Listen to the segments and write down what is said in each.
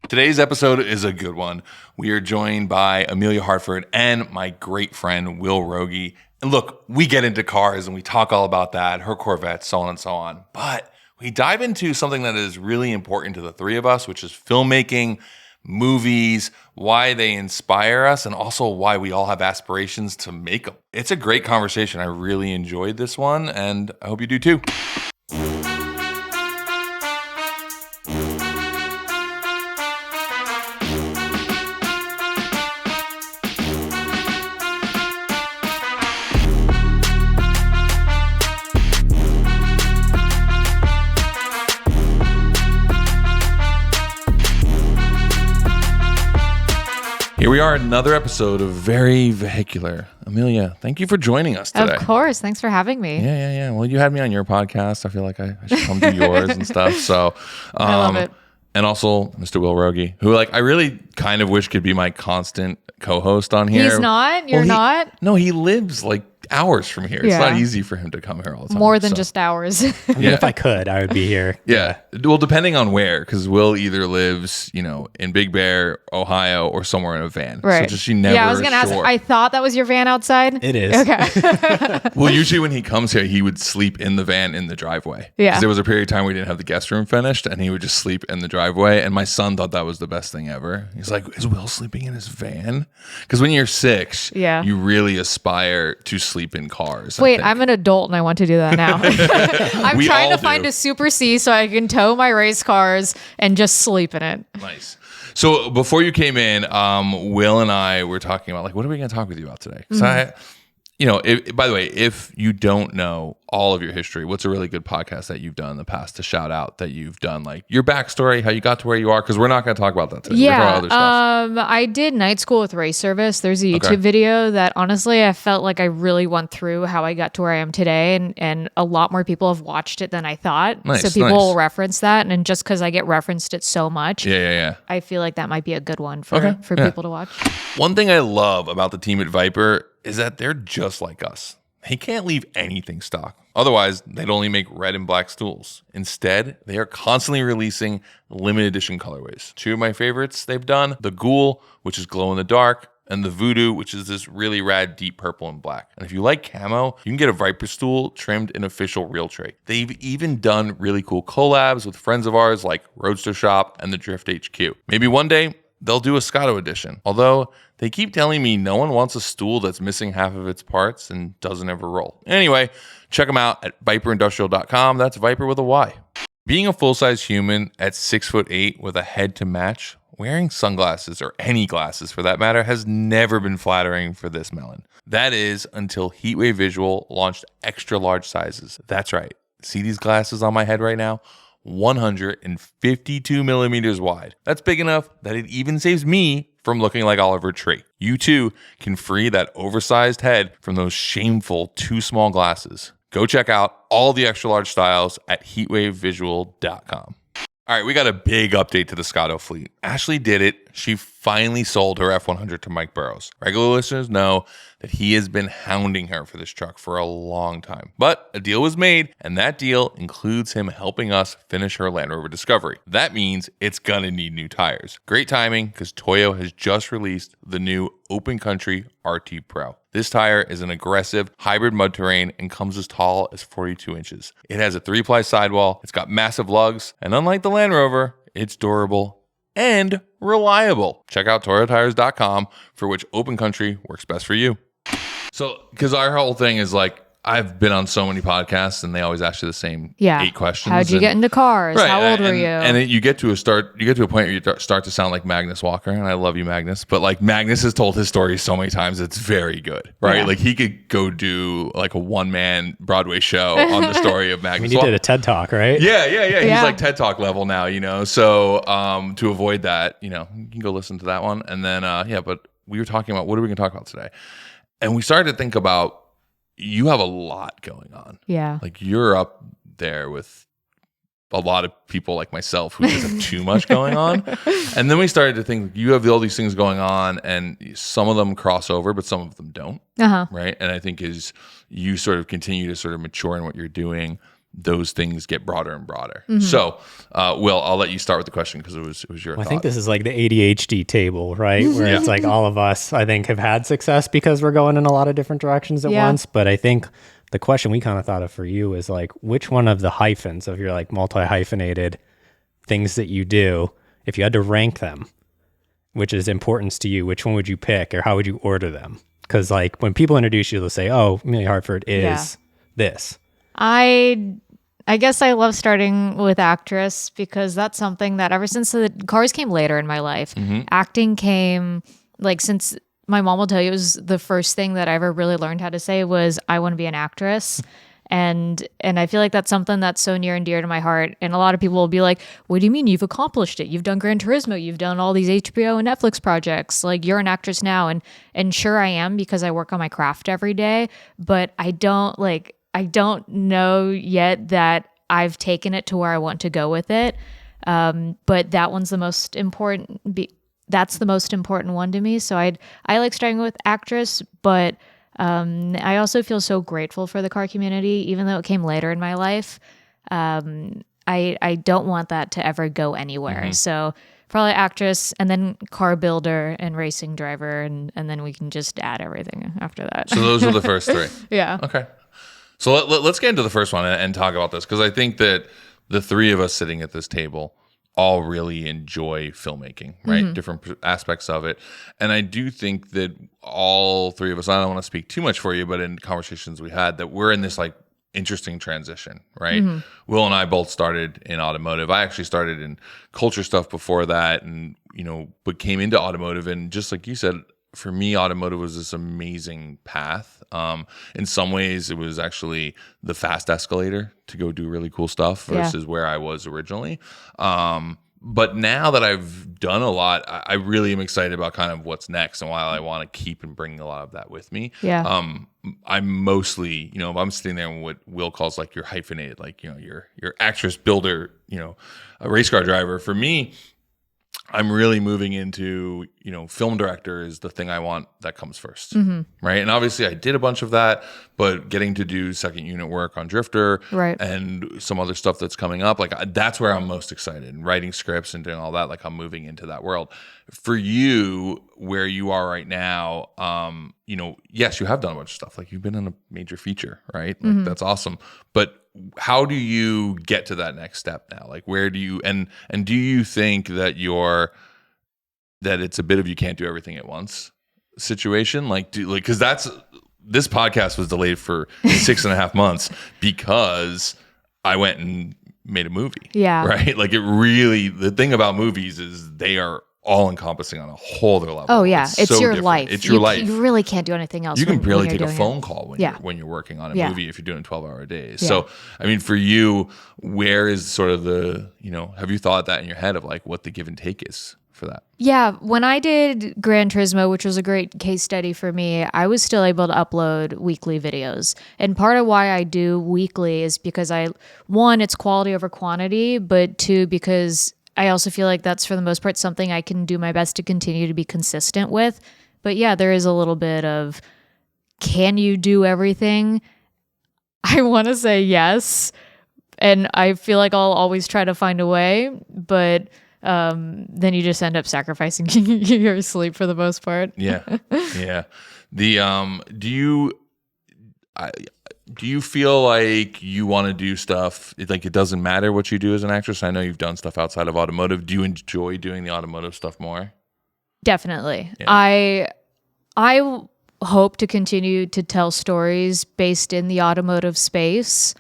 Today's episode is a good one. We are joined by Emelia Hartford and my great friend, Will Roegge. And look, we get into cars and we talk all about that, her Corvettes, so on and so on. But we dive into something that is really important to the three of us, which is filmmaking, movies, why they inspire us, and also why we all have aspirations to make them. It's a great conversation. I really enjoyed this one, and I hope you do too. Here we are, another episode of Very Vehicular. Emelia, thank you for joining us today. Of course. Thanks for having me. Yeah. Well, you had me on your podcast. I feel like I should come to yours and stuff. So, I love it. And also Mr. Will Roegge, who I really kind of wish could be my constant co-host on here. He's not? You're not? No, he lives hours from here. It's not easy for him to come here all the time. More than just hours. If I could, I would be here. Yeah. Well, depending on where, because Will either lives, in Big Bear, Ohio, or somewhere in a van. Right. So she never. Yeah, I was going to ask. I thought that was your van outside. It is. Okay. Well, usually when he comes here, he would sleep in the van in the driveway. Yeah. 'Cause there was a period of time we didn't have the guest room finished, and he would just sleep in the driveway. And my son thought that was the best thing ever. He's like, "Is Will sleeping in his van?" Because when you're 6, you really aspire to sleep in cars. Wait, I'm an adult and I want to do that now. I'm trying to find a Super C so I can tow my race cars and just sleep in it. Nice. So before you came in, Will and I were talking about what are we going to talk with you about today? Because by the way, if you don't know all of your history, what's a really good podcast that you've done in the past to shout out that you've done, your backstory, how you got to where you are? Because we're not going to talk about that today. Yeah, we're talking about other stuff. I did night school with race service. There's a YouTube video that honestly I felt like I really went through how I got to where I am today, and a lot more people have watched it than I thought. Nice, so people will reference that, and just because I get referenced it so much, I feel like that might be a good one for people to watch. One thing I love about the team at Vyper is that they're just like us. They can't leave anything stock. Otherwise, they'd only make red and black stools. Instead, they are constantly releasing limited edition colorways. 2 of my favorites they've done, the Ghoul, which is glow in the dark, and the Voodoo, which is this really rad deep purple and black. And if you like camo, you can get a Vyper stool trimmed in official Real Tray. They've even done really cool collabs with friends of ours like Roadster Shop and the Drift HQ. Maybe one day, they'll do a Scotto edition. Although they keep telling me no one wants a stool that's missing half of its parts and doesn't ever roll. Anyway, check them out at vyperindustrial.com. That's Vyper with a Y. Being a full-size human at 6'8" with a head to match, wearing sunglasses or any glasses for that matter has never been flattering for this melon. That is until Heatwave Visual launched extra large sizes. That's right. See these glasses on my head right now? 152 millimeters wide. That's big enough that it even saves me from looking like Oliver Tree. You too can free that oversized head from those shameful too small glasses. Go check out all the extra large styles at heatwavevisual.com. All right, we got a big update to the Scotto fleet. Ashley did it. She finally sold her F100 to Mike Burrows. Regular listeners know that he has been hounding her for this truck for a long time. But a deal was made, and that deal includes him helping us finish her Land Rover Discovery. That means it's gonna need new tires. Great timing, because Toyo has just released the new Open Country RT Pro. This tire is an aggressive hybrid mud terrain and comes as tall as 42 inches. It has a 3-ply sidewall, it's got massive lugs, and unlike the Land Rover, it's durable and reliable. Check out toyotires.com for which Open Country works best for you. So, because our whole thing is I've been on so many podcasts and they always ask you the same 8 questions. How'd you get into cars? Right, How old were you? And you get to a point where you start to sound like Magnus Walker, and I love you, Magnus. But Magnus has told his story so many times, it's very good, right? Yeah. He could go do a one-man Broadway show on the story of Magnus. You did a TED Talk, right? Yeah. He's TED Talk level now, So to avoid that, you can go listen to that one. And then, but we were talking about what are we going to talk about today? And we started to think about, you have a lot going on. Yeah. You're up there with a lot of people like myself who just have too much going on. And then we started to think, you have all these things going on and some of them cross over, but some of them don't. Right. And I think as you sort of continue to sort of mature in what you're doing, those things get broader and broader. So, Will, I'll let you start with the question because it was your Well, thought. I think this is like the ADHD table, right? Where it's like all of us, I think, have had success because we're going in a lot of different directions at once. But I think the question we kind of thought of for you is like, which one of the hyphens of your like multi-hyphenated things that you do, if you had to rank them, which is importance to you, which one would you pick or how would you order them? Because like when people introduce you, they'll say, oh, Emelia Hartford is this. I guess I love starting with actress because that's something that ever since the cars came later in my life, acting came like since my mom will tell you it was the first thing that I ever really learned how to say was I want to be an actress. And I feel like that's something that's so near and dear to my heart. And a lot of people will be like, what do you mean you've accomplished it? You've done Gran Turismo. You've done all these HBO and Netflix projects. Like you're an actress now. And sure I am because I work on my craft every day. But I don't know yet that I've taken it to where I want to go with it. But that one's the most important. That's the most important one to me. So I like starting with actress, but I also feel so grateful for the car community, even though it came later in my life. I don't want that to ever go anywhere. So probably actress and then car builder and racing driver. And then we can just add everything after that. So those are the first three. Yeah. Okay. So let's get into the first one and talk about this because I think that the three of us sitting at this table all really enjoy filmmaking, right? Different aspects of it. And I do think that all three of us, I don't want to speak too much for you, but in conversations we had, that we're in this like interesting transition, right? Will and I both started in automotive. I actually started in culture stuff before that and, but came into automotive. And just like you said, for me, automotive was this amazing path. In some ways, it was actually the fast escalator to go do really cool stuff versus where I was originally. But now that I've done a lot, I really am excited about kind of what's next and while I want to keep and bring a lot of that with me. Yeah. I'm mostly, if I'm sitting there in what Will calls like your hyphenated, like, your actress builder, a race car driver. For me, I'm really moving into, film director is the thing I want that comes first, right? And obviously I did a bunch of that, but getting to do second unit work on Drifter and some other stuff that's coming up, like that's where I'm most excited. And writing scripts and doing all that, like I'm moving into that world. For you, where you are right now, yes, you have done a bunch of stuff. Like you've been in a major feature, right? Like that's awesome. But how do you get to that next step now? Like where do you and do you think that that it's a bit of you can't do everything at once situation? Because this podcast was delayed for 6.5 months because I went and made a movie. Yeah. Right. Like the thing about movies is they are all encompassing on a whole other level. Oh yeah, it's so your different. life. It's your life. You really can't do anything else. You can barely when take you're a doing phone it. call when you're working on a movie if you're doing 12-hour days. Yeah. So I mean, for you, where is sort of the have you thought that in your head of like what the give and take is for that? Yeah, when I did Gran Turismo, which was a great case study for me, I was still able to upload weekly videos. And part of why I do weekly is because one, it's quality over quantity, but two, because I also feel like that's for the most part something I can do my best to continue to be consistent with. But yeah, there is a little bit of, can you do everything? I want to say yes. And I feel like I'll always try to find a way, but then you just end up sacrificing your sleep for the most part. Yeah. Do you feel like you want to do stuff like it doesn't matter what you do as an actress? I know you've done stuff outside of automotive. Do you enjoy doing the automotive stuff more? Definitely. Yeah. I hope to continue to tell stories based in the automotive space.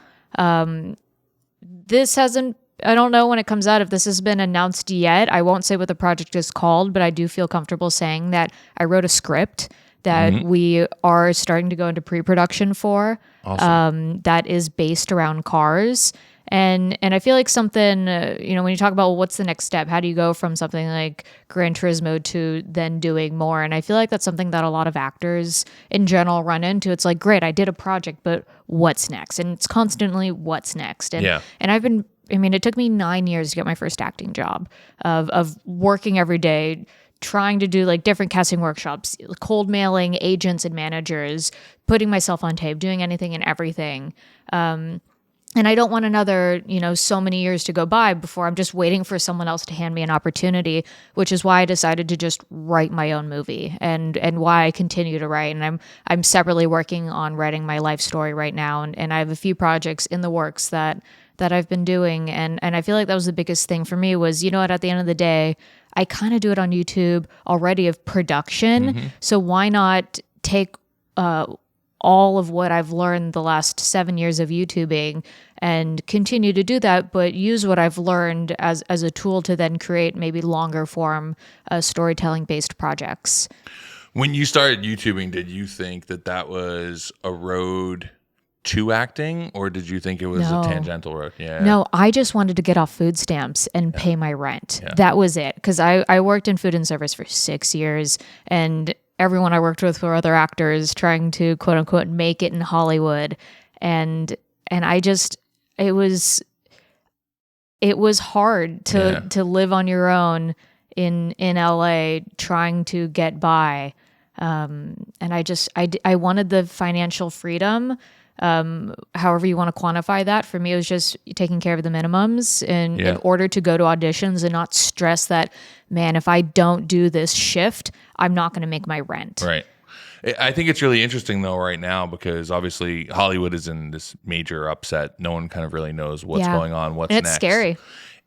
This hasn't, I don't know when it comes out if this has been announced yet. I won't say what the project is called, but I do feel comfortable saying that I wrote a script that we are starting to go into pre-production for. Awesome. That is based around cars. And I feel like something, when you talk about what's the next step, how do you go from something like Gran Turismo to then doing more? And I feel like that's something that a lot of actors in general run into. It's like, great, I did a project, but what's next? And it's constantly what's next. And it took me 9 years to get my first acting job of working every day, trying to do like different casting workshops, cold mailing agents and managers, putting myself on tape, doing anything and everything. And I don't want another, so many years to go by before I'm just waiting for someone else to hand me an opportunity, which is why I decided to just write my own movie and why I continue to write. And I'm separately working on writing my life story right now. And I have a few projects in the works that I've been doing. And I feel like that was the biggest thing for me was, at the end of the day, I kind of do it on YouTube already of production. So why not take all of what I've learned the last 7 years of YouTubing and continue to do that, but use what I've learned as a tool to then create maybe longer form storytelling based projects. When you started YouTubing, did you think that was a road to acting, or did you think it was a tangential road? Yeah. No, I just wanted to get off food stamps and pay my rent. That was it. Because I worked in food and service for 6 years, and everyone I worked with were other actors trying to quote unquote make it in Hollywood. And I just, it was hard to live on your own in LA trying to get by. And I wanted the financial freedom. However you want to quantify that. For me, it was just taking care of the minimums in order to go to auditions and not stress that, man, if I don't do this shift, I'm not going to make my rent. Right. I think it's really interesting though right now because obviously Hollywood is in this major upset. No one kind of really knows what's going on, what's next. It's scary.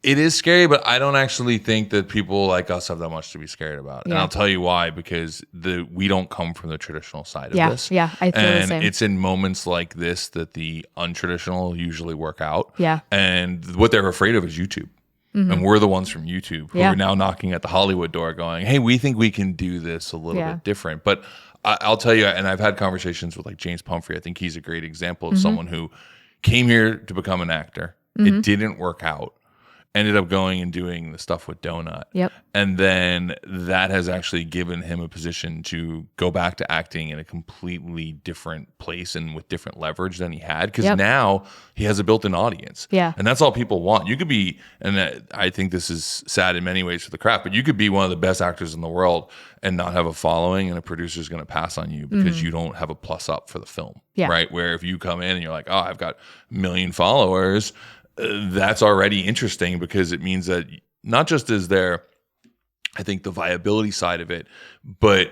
It is scary, but I don't actually think that people like us have that much to be scared about. And I'll tell you why, because we don't come from the traditional side of this. Yeah, I feel the same. And it's in moments like this that the untraditional usually work out. Yeah. And what they're afraid of is YouTube. And we're the ones from YouTube who are now knocking at the Hollywood door going, hey, we think we can do this a little bit different. But I'll tell you, and I've had conversations with like James Pumphrey. I think he's a great example of someone who came here to become an actor. It didn't work out. Ended up going and doing the stuff with Donut. Yep. And then that has actually given him a position to go back to acting in a completely different place and with different leverage than he had. Because now he has a built-in audience. Yeah. And that's all people want. You could be, and I think this is sad in many ways for the craft, but you could be one of the best actors in the world and not have a following, and a producer's going to pass on you because you don't have a plus up for the film. Yeah. Right? Where if you come in and you're like, oh, I've got 1 million followers, that's already interesting because it means that not just is there, I think, the viability side of it, but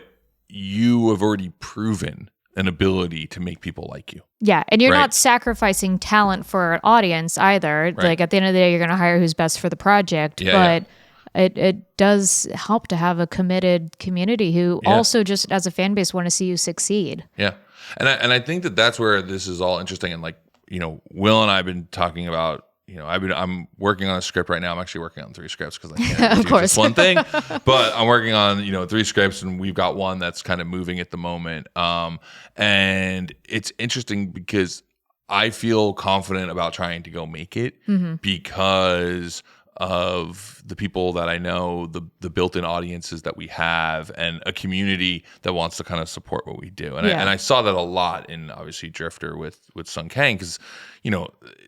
you have already proven an ability to make people like you. Yeah, and you're not sacrificing talent for an audience either. Like at the end of the day, you're going to hire who's best for the project, but it does help to have a committed community who also just as a fan base want to see you succeed. Yeah, and I think that's where this is all interesting. And like, Will and I have been talking about, I'm working on a script right now. I'm actually working on 3 scripts because I can't do just one thing. But I'm working on 3 scripts, and we've got one that's kind of moving at the moment. And it's interesting because I feel confident about trying to go make it because of the people that I know, the built-in audiences that we have, and a community that wants to kind of support what we do. And I saw that a lot in obviously Drifter with Sung Kang because,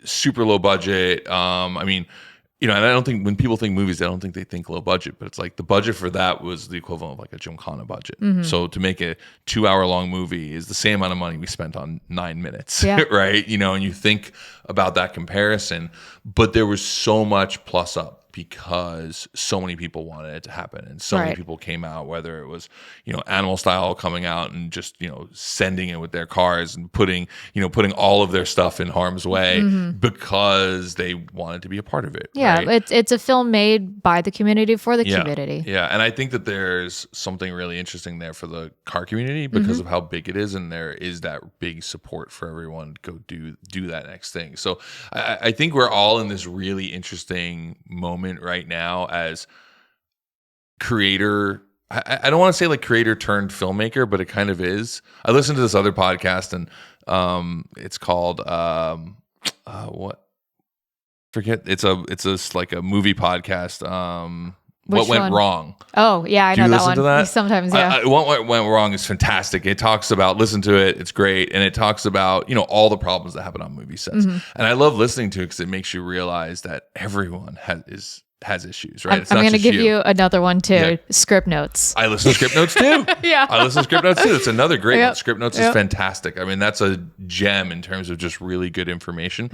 super low budget. And I don't think when people think movies, I don't think they think low budget, but it's like the budget for that was the equivalent of like a Gymkhana budget. So to make a 2-hour-long movie is the same amount of money we spent on 9 minutes, right? And you think about that comparison, but there was so much plus up because so many people wanted it to happen, and so many people came out, whether it was Animal Style coming out and just sending it with their cars and putting all of their stuff in harm's way because they wanted to be a part of it. Right? It's a film made by the community for the community. And I think that there's something really interesting there for the car community because of how big it is, and there is that big support for everyone to go do that next thing. So I think we're all in this really interesting moment right now as creator. I don't want to say like creator turned filmmaker, but it kind of is. I listened to this other podcast, and it's called what? Forget. It's like a movie podcast. What went wrong? Oh yeah, I know that one. That? Sometimes, What went wrong is fantastic. It talks about, listen to it, it's great, and it talks about all the problems that happen on movie sets. And I love listening to it because it makes you realize that everyone has issues, right? I'm going to give you another one too. Yeah. Script Notes. I listen to Script Notes too. I listen to Script Notes too. It's another great one. Script Notes is fantastic. I mean, that's a gem in terms of just really good information.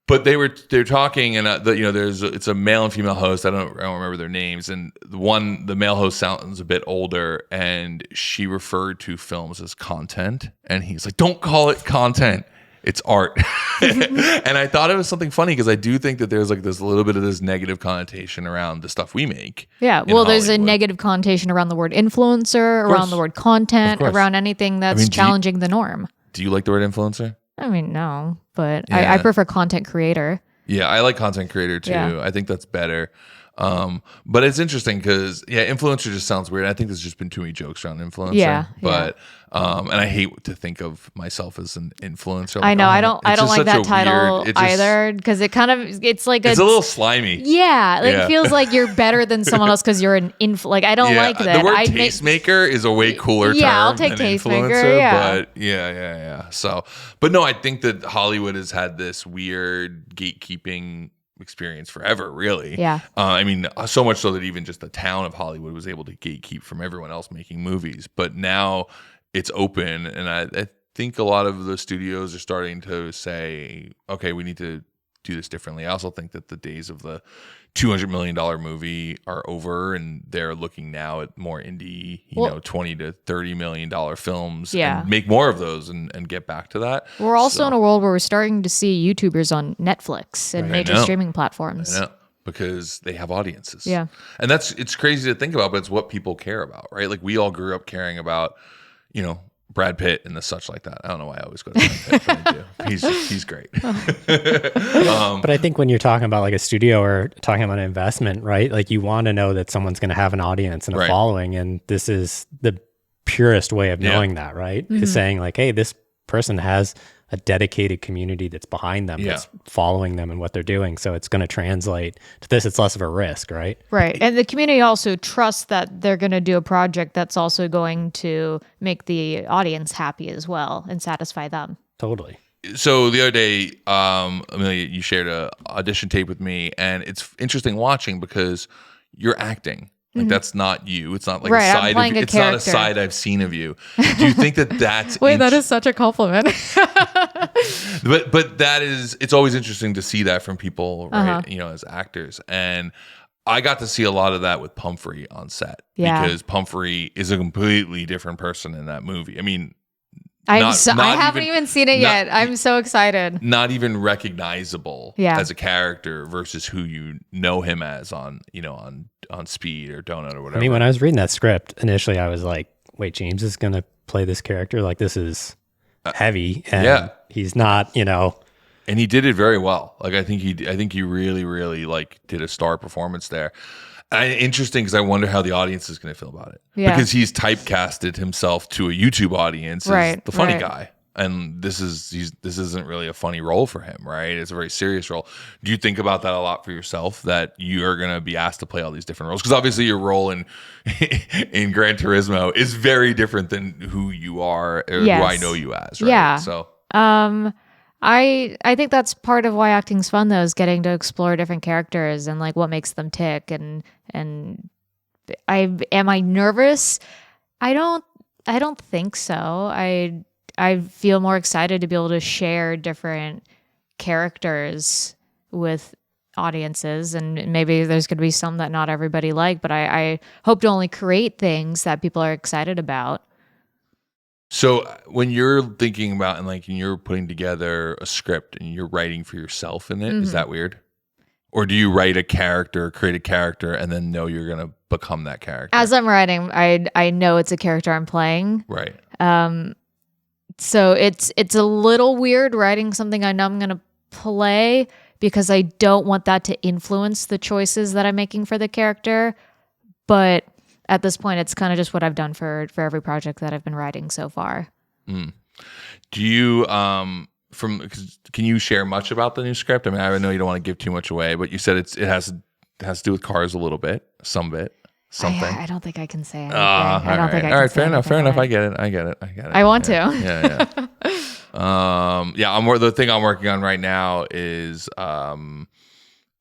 But they're talking, and it's a male and female host. I don't remember their names, and the male host sounds a bit older, and she referred to films as content, and he's like, "Don't call it content, it's art." And I thought it was something funny because I do think that there's like this little bit of this negative connotation around the stuff we make. Yeah, well, there's a negative connotation around the word influencer, around the word content, around anything that's challenging the norm. Do you like the word influencer? I mean, no, but I prefer content creator. Yeah, I like content creator too. Yeah. I think that's better. But it's interesting because influencer just sounds weird. I think there's just been too many jokes around influencer. Yeah. But and I hate to think of myself as an influencer. Like, I know. I don't like that title either because it's like it's a little slimy. Yeah, it feels like you're better than someone else because you're an like I don't like that. The word tastemaker is a way cooler term. Yeah, I'll take tastemaker. Yeah. But yeah. So, but no, I think that Hollywood has had this weird gatekeeping experience forever, really. Yeah. I mean, so much so that even just the town of Hollywood was able to gatekeep from everyone else making movies. But now it's open, and I think a lot of the studios are starting to say, okay, we need to do this differently. I also think that the days of the $200 million movie are over, and they're looking now at more indie, $20 to $30 million films, and make more of those and get back to that. We're also in a world where we're starting to see YouTubers on Netflix and major streaming platforms. I know, because they have audiences. Yeah. And it's crazy to think about, but it's what people care about, right? Like we all grew up caring about, Brad Pitt and the such like that. I don't know why I always go to Brad Pitt, but I do. He's great. But I think when you're talking about like a studio or talking about an investment, right? Like you want to know that someone's going to have an audience and a following, and this is the purest way of knowing that, right? Mm-hmm. Is saying like, hey, this person has a dedicated community that's behind them, that's following them and what they're doing. So it's going to translate to this. It's less of a risk, right? Right. And the community also trusts that they're going to do a project that's also going to make the audience happy as well and satisfy them. Totally. So the other day, Emelia, you shared an audition tape with me, and it's interesting watching because you're acting. Like that's not you. It's not like a side. It's not a side I've seen of you. Do you think that that's wait? That is such a compliment. but that is. It's always interesting to see that from people, right? As actors, and I got to see a lot of that with Pumphrey on set because Pumphrey is a completely different person in that movie. I mean, I haven't even seen it yet. I'm so excited. Not even recognizable as a character versus who you know him as on Speed or Donut or whatever. I mean, when I was reading that script initially, I was like, wait, James is going to play this character? Like this is heavy and he's not, And he did it very well. Like I think he really, really like did a star performance there. Interesting because I wonder how the audience is going to feel about it. Yeah. Because he's typecasted himself to a YouTube audience as the funny guy. And this isn't really a funny role for him, right? It's a very serious role. Do you think about that a lot for yourself, that you are going to be asked to play all these different roles? Because obviously your role in Gran Turismo is very different than who you are or who I know you as, right? Yeah. So I think that's part of why acting's fun, though, is getting to explore different characters and like what makes them tick. And am I nervous? I don't think so. I feel more excited to be able to share different characters with audiences, and maybe there's going to be some that not everybody like, but I hope to only create things that people are excited about. So when you're thinking about and you're putting together a script and you're writing for yourself in it, is that weird? Or do you write a character, create a character, and then know you're going to become that character? As I'm writing, I know it's a character I'm playing. Right. So it's a little weird writing something I know I'm going to play because I don't want that to influence the choices that I'm making for the character. But at this point, it's kind of just what I've done for every project that I've been writing so far. Mm. Do you can you share much about the new script? I mean, I know you don't want to give too much away, but you said it has to do with cars a little bit, something. I don't think I can say anything. All right, fair enough. I get it. I want to. Yeah. The thing I'm working on right now is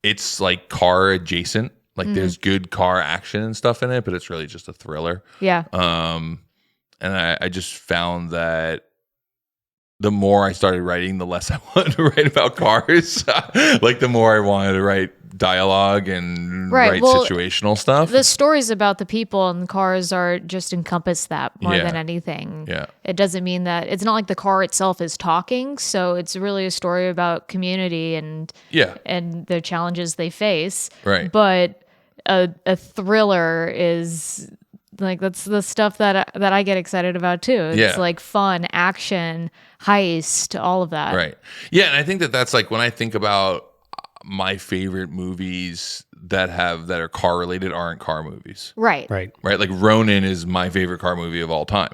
it's like car adjacent. Like there's good car action and stuff in it, but it's really just a thriller. Yeah. And I just found that the more I started writing, the less I wanted to write about cars. Like the more I wanted to write dialogue and write situational stuff. The stories about the people and the cars are just encompass that more than anything. Yeah. It doesn't mean that it's not like the car itself is talking. So it's really a story about community and the challenges they face. Right. But a thriller is like that's the stuff that I get excited about too. It's like fun, action, heist, all of that. Right. Yeah, and I think that's like when I think about my favorite movies that are car related aren't car movies. Right. Like Ronin is my favorite car movie of all time.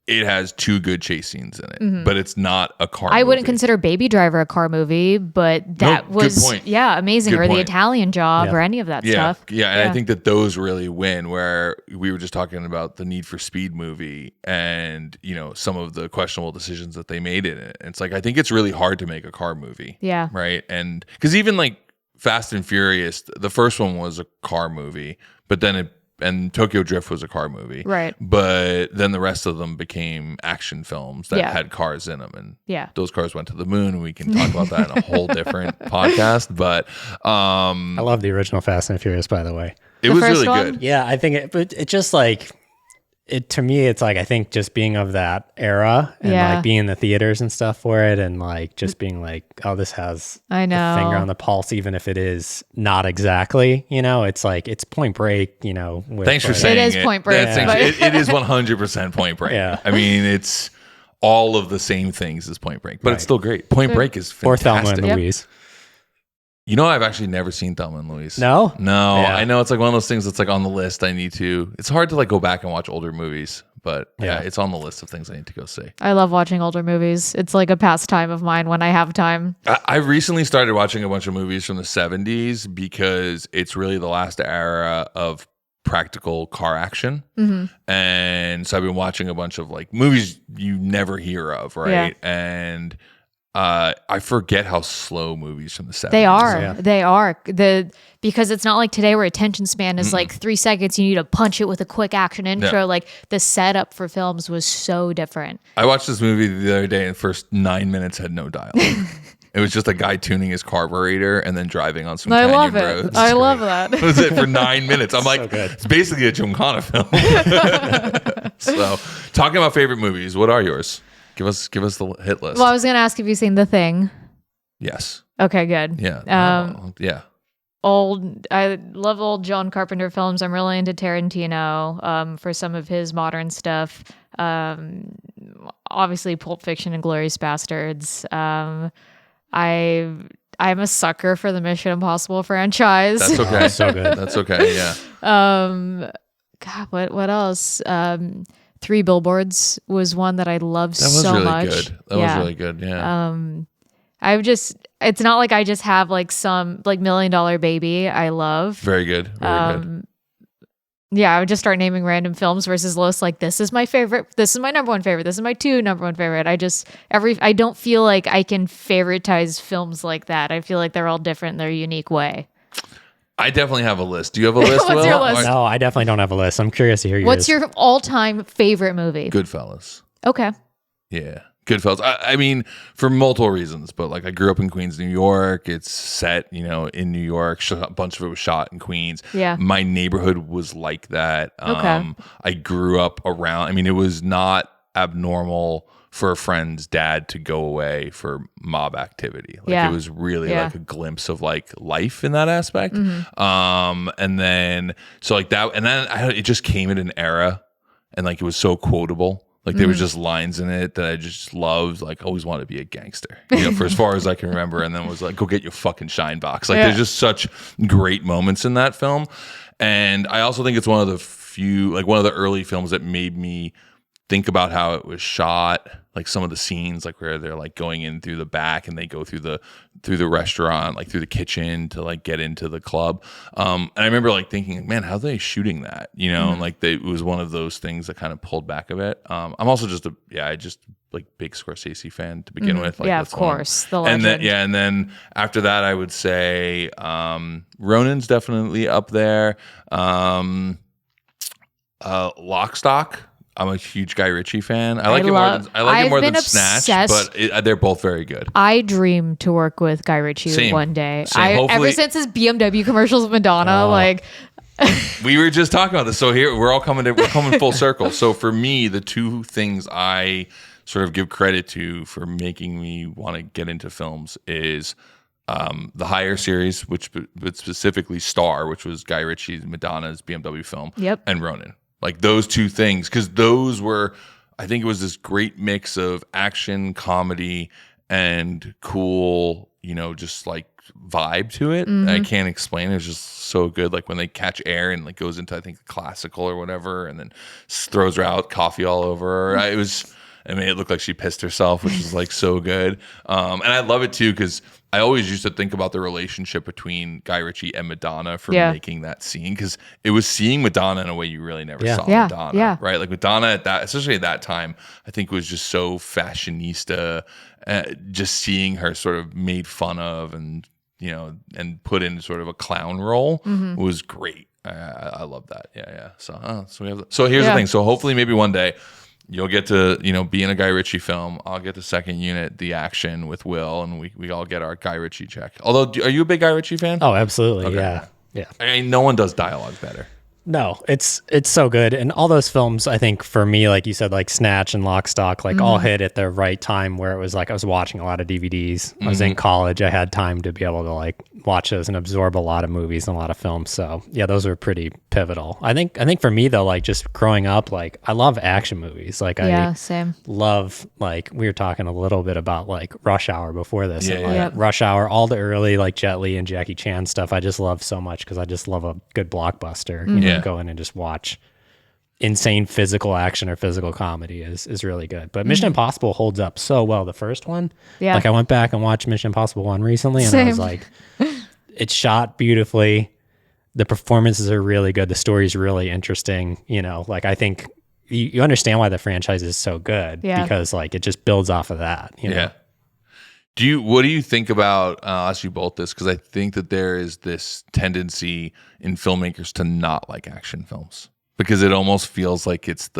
It has 2 good chase scenes in it, but it's not a car movie. I wouldn't consider Baby Driver a car movie, but that was good point. Amazing. Good or point. The Italian Job or any of that stuff. Yeah, and I think that those really win, where we were just talking about the Need for Speed movie and, some of the questionable decisions that they made in it. It's like, I think it's really hard to make a car movie. Yeah. Right? And because even like Fast and Furious, the first one was a car movie, but then and Tokyo Drift was a car movie. Right. But then the rest of them became action films that had cars in them. And those cars went to the moon. And we can talk about that in a whole different podcast. But I love the original Fast and Furious, by the way. It was really good. Yeah, I think it just like... to me, it's like, I think just being of that era and like being in the theaters and stuff for it and like just being like, oh, this has a finger on the pulse, even if it is not exactly, it's like, it's Point Break, Thanks for saying it. It is Point Break. It is 100% Point Break. Yeah. I mean, it's all of the same things as Point Break, but it's still great. Point Break is fantastic. Or Thelma and Louise. I've actually never seen Thelma and Louise. No? No. Yeah. I know it's like one of those things that's like on the list. I need to. It's hard to like go back and watch older movies, but it's on the list of things I need to go see. I love watching older movies. It's like a pastime of mine when I have time. I recently started watching a bunch of movies from the 70s because it's really the last era of practical car action. Mm-hmm. And so I've been watching a bunch of like movies you never hear of, right? Yeah. And I forget how slow movies from the 70s. They are. Because it's not like today where attention span is like 3 seconds. You need to punch it with a quick action intro. Like the setup for films was so different. I watched this movie the other day and the first 9 minutes had no dialogue. It was just a guy tuning his carburetor and then driving on some canyon roads. I love that. That was it for 9 minutes. I'm like, good. it's basically a Gymkhana film. So, talking about favorite movies, what are yours? Give us the hit list. Well, I was going to ask if you've seen The Thing. Yes. Okay, good. Yeah. Yeah. I love old John Carpenter films. I'm really into Tarantino for some of his modern stuff. Obviously, Pulp Fiction and Glorious Bastards. I'm a sucker for the Mission Impossible franchise. That's okay. Oh, so good. That's okay. Yeah. God, what else? 3 Billboards was one that I loved so much. That was really good. That was really good. Yeah. It's not like I just have like some like $1 Million Baby I love. Very good. Very good. Yeah, I would just start naming random films versus lists like this is my favorite, this is my number 1 favorite, this is my 2 number 1 favorite. I don't feel like I can favoritize films like that. I feel like they're all different in their unique way. I definitely have a list. Do you have a list? What's your list? No, I definitely don't have a list. I'm curious to hear yours. What's your all-time favorite movie? Goodfellas. Okay. Yeah. Goodfellas. I mean, for multiple reasons, but like I grew up in Queens, New York. It's set, in New York. A bunch of it was shot in Queens. Yeah. My neighborhood was like that. Okay. I grew up around. I mean, it was not abnormal for a friend's dad to go away for mob activity. Like it was really like a glimpse of like life in that aspect. Mm-hmm. And then so like that, and then it just came in an era, and like it was so quotable. Like there was just lines in it that I just loved. Like always wanted to be a gangster, for as far as I can remember. And then was like, go get your fucking shine box. Like there's just such great moments in that film. And I also think it's one of the early films that made me think about how it was shot, like some of the scenes, like where they're like going in through the back and they go through the restaurant, like through the kitchen to like get into the club. And I remember like thinking, man, how are they shooting that? And like it was one of those things that kind of pulled back a bit. I'm also just like big Scorsese fan to begin with. Like, yeah, of course. The legend. And then after that, I would say Ronin's definitely up there. Lock, Stock. I'm a huge Guy Ritchie fan. I like it more than Snatch, but they're both very good. I dream to work with Guy Ritchie one day. Ever since his BMW commercials with Madonna, we were just talking about this. So here we're coming full circle. So for me, the two things I sort of give credit to for making me want to get into films is the Higher series, which but specifically Star, which was Guy Ritchie's Madonna's BMW film, and Ronin. Like those two things, because those were, I think it was this great mix of action, comedy, and cool, just like vibe to it. I can't explain it. It's just so good. Like when they catch air and like goes into, I think, classical or whatever, and then throws her out, coffee all over her. It looked like she pissed herself, which is like so good. And I love it too, because I always used to think about the relationship between Guy Ritchie and Madonna for making that scene, because it was seeing Madonna in a way you really never saw Madonna, right? Like Madonna especially at that time, I think was just so fashionista. Just seeing her sort of made fun of and and put in sort of a clown role was great. I love that. Yeah. So here's the thing. So hopefully maybe one day you'll get to, be in a Guy Ritchie film. I'll get the second unit, the action with Will, and we all get our Guy Ritchie check. Although, are you a big Guy Ritchie fan? Oh, absolutely. Okay. Yeah. I mean, no one does dialogue better. No, it's so good. And all those films, I think for me, like you said, like Snatch and Lock, Stock, like all hit at the right time where it was like I was watching a lot of DVDs. I was in college. I had time to be able to like watch those and absorb a lot of movies and a lot of films. So yeah, those were pretty pivotal. I think for me though, like just growing up, like I love action movies. Like same. Love, like we were talking a little bit about like Rush Hour before this. Rush Hour, all the early like Jet Li and Jackie Chan stuff. I just love so much because I just love a good blockbuster. Go in and just watch insane physical action or physical comedy is really good. But Mission Impossible holds up so well. The first one, like I went back and watched Mission Impossible 1 recently, and I was like, it's shot beautifully. The performances are really good. The story's really interesting. Like I think you understand why the franchise is so good because like it just builds off of that. Yeah. What do you think about, I'll ask you both this, because I think that there is this tendency in filmmakers to not like action films, because it almost feels like it's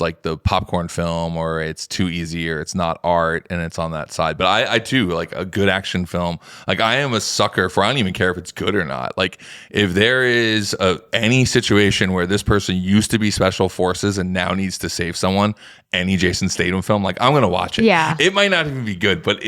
like the popcorn film, or it's too easy, or it's not art, and it's on that side. But I too, like a good action film, like I am a sucker for, I don't even care if it's good or not. Like if there is any situation where this person used to be special forces and now needs to save someone, any Jason Statham film, like I'm going to watch it. Yeah. It might not even be good, but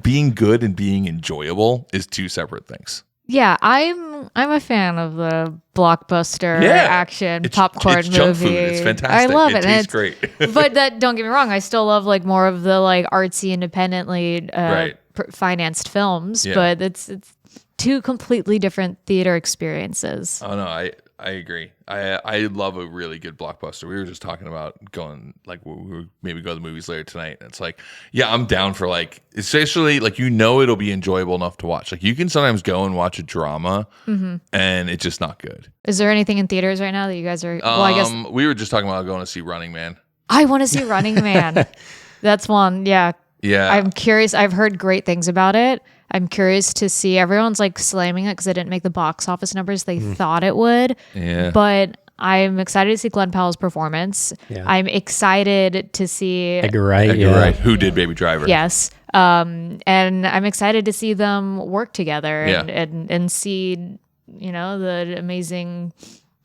being good and being enjoyable is two separate things. Yeah, I'm a fan of the blockbuster action popcorn it's movie. Junk food. It's fantastic. I love it. It tastes great. But don't get me wrong, I still love like more of the like artsy, independently financed films. Yeah. But it's two completely different theater experiences. Oh no, I agree. I love a really good blockbuster. We were just talking about going, like, we were maybe go to the movies later tonight. And it's like, yeah, I'm down for like, especially like, it'll be enjoyable enough to watch. Like you can sometimes go and watch a drama and it's just not good. Is there anything in theaters right now that you guys are, I guess we were just talking about going to see Running Man. I want to see Running Man. That's one. Yeah. Yeah. I'm curious. I've heard great things about it. I'm curious to see. Everyone's like slamming it because it didn't make the box office numbers they thought it would. Yeah. But I'm excited to see Glenn Powell's performance. Yeah. I'm excited to see Edgar Wright, who did Baby Driver. Yes. And I'm excited to see them work together and see, the amazing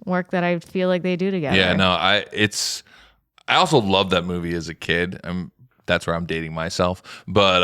work that I feel like they do together. Yeah, no, I also loved that movie as a kid. That's where I'm dating myself. But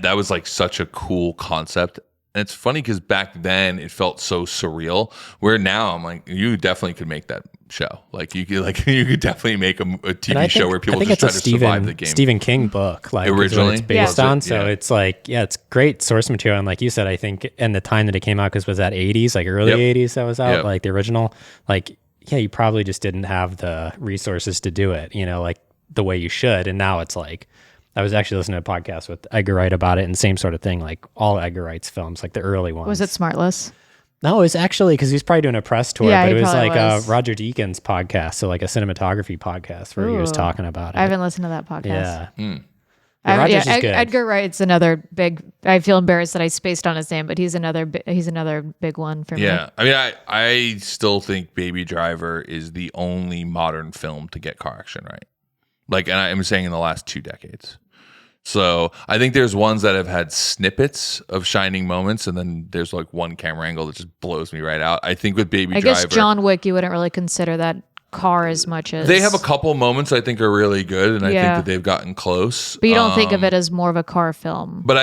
that was like such a cool concept. And it's funny because back then it felt so surreal, where now I'm like, you definitely could make that show. Like you could definitely make a TV show where people just try to survive the game. Stephen King book, like originally it's based on. So it's like, it's great source material. And like you said, I think in the time that it came out, because was that 80s, like early 80s that was out, like the original, like, you probably just didn't have the resources to do it, like the way you should. And now it's like, I was actually listening to a podcast with Edgar Wright about it, and same sort of thing, like all Edgar Wright's films, like the early ones. Was it Smartless? No, it was actually, because he was probably doing a press tour, but it was like Roger Deakins' podcast, so like a cinematography podcast where he was talking about it. I haven't listened to that podcast. Yeah. Rogers is good. Edgar Wright's another big. I feel embarrassed that I spaced on his name, but he's another big one for me. Yeah, I mean, I still think Baby Driver is the only modern film to get car action right. Like, and I'm saying in the last 2 decades. So I think there's ones that have had snippets of shining moments, and then there's like one camera angle that just blows me right out. I think with Baby Driver, I guess John Wick, you wouldn't really consider that car as much as they have a couple moments I think are really good, and I think that they've gotten close. But you don't think of it as more of a car film. But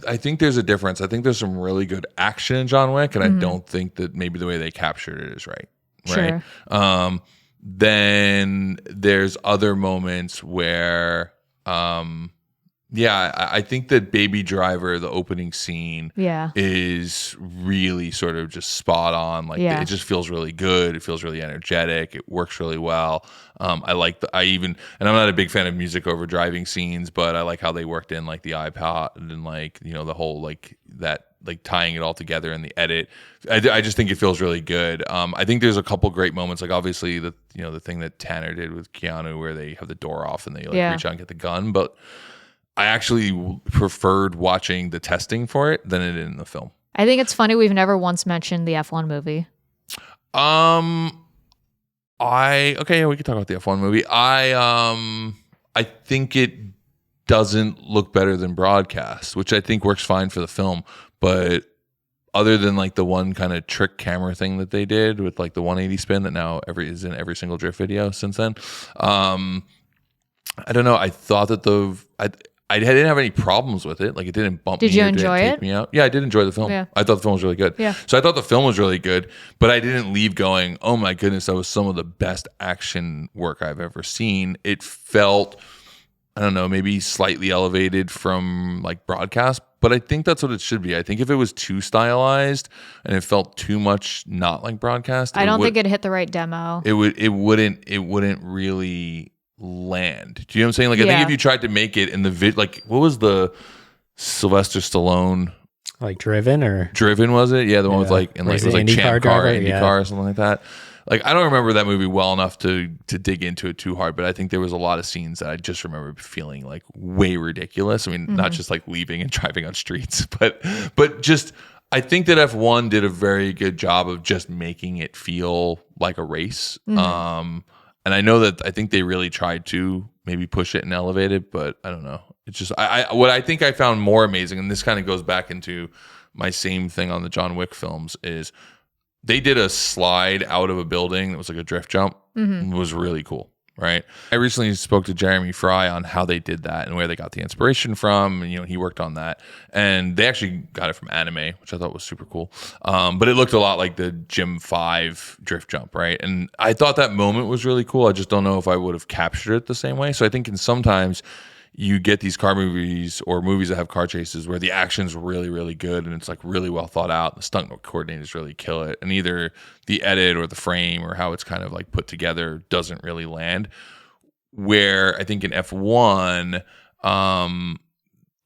I think there's a difference. I think there's some really good action in John Wick, and I don't think that maybe the way they captured it is right. Right. Sure. Then there's other moments where I think that Baby Driver, the opening scene, is really sort of just spot on. Like it just feels really good. It feels really energetic. It works really well. And I'm not a big fan of music over driving scenes, but I like how they worked in like the iPod and like, you know, the whole like that, like tying it all together in the edit. I just think it feels really good. I think there's a couple great moments, like obviously the thing that Tanner did with Keanu where they have the door off and they reach out and get the gun, but I actually preferred watching the testing for it than it in the film. I think it's funny we've never once mentioned the F1 movie. We can talk about the F1 movie. I think it doesn't look better than broadcast, which I think works fine for the film, but other than like the one kind of trick camera thing that they did with like the 180 spin that now is in every single drift video since then. I don't know. I thought that I didn't have any problems with it. Like it didn't bump me. Did you enjoy it? Take me out. Yeah, I did enjoy the film. Yeah. I thought the film was really good. Yeah. So I thought the film was really good, but I didn't leave going, oh my goodness, that was some of the best action work I've ever seen. It felt, I don't know, maybe slightly elevated from like broadcast, but I think that's what it should be. I think if it was too stylized and it felt too much not like broadcast, I don't think it hit the right demo. It wouldn't really land. Do you know what I'm saying? Like I think if you tried to make it in the like what was the Sylvester Stallone like Driven was it? Yeah, the one with like and like it was like Champ Car, IndyCar or something like that. Like I don't remember that movie well enough to dig into it too hard, but I think there was a lot of scenes that I just remember feeling like way ridiculous. I mean, not just like leaving and driving on streets, but just I think that F1 did a very good job of just making it feel like a race. And I know that I think they really tried to maybe push it and elevate it, but I don't know. It's just what I think I found more amazing, and this kind of goes back into my same thing on the John Wick films, is they did a slide out of a building that was like a drift jump. It was really cool, right? I recently spoke to Jeremy Fry on how they did that and where they got the inspiration from, and he worked on that, and they actually got it from anime, which I thought was super cool. But it looked a lot like the Gym 5 drift jump, right? And I thought that moment was really cool. I just don't know if I would have captured it the same way. So I think sometimes you get these car movies or movies that have car chases where the action's really, really good and it's like really well thought out. The stunt coordinators really kill it. And either the edit or the frame or how it's kind of like put together doesn't really land. Where I think in F1,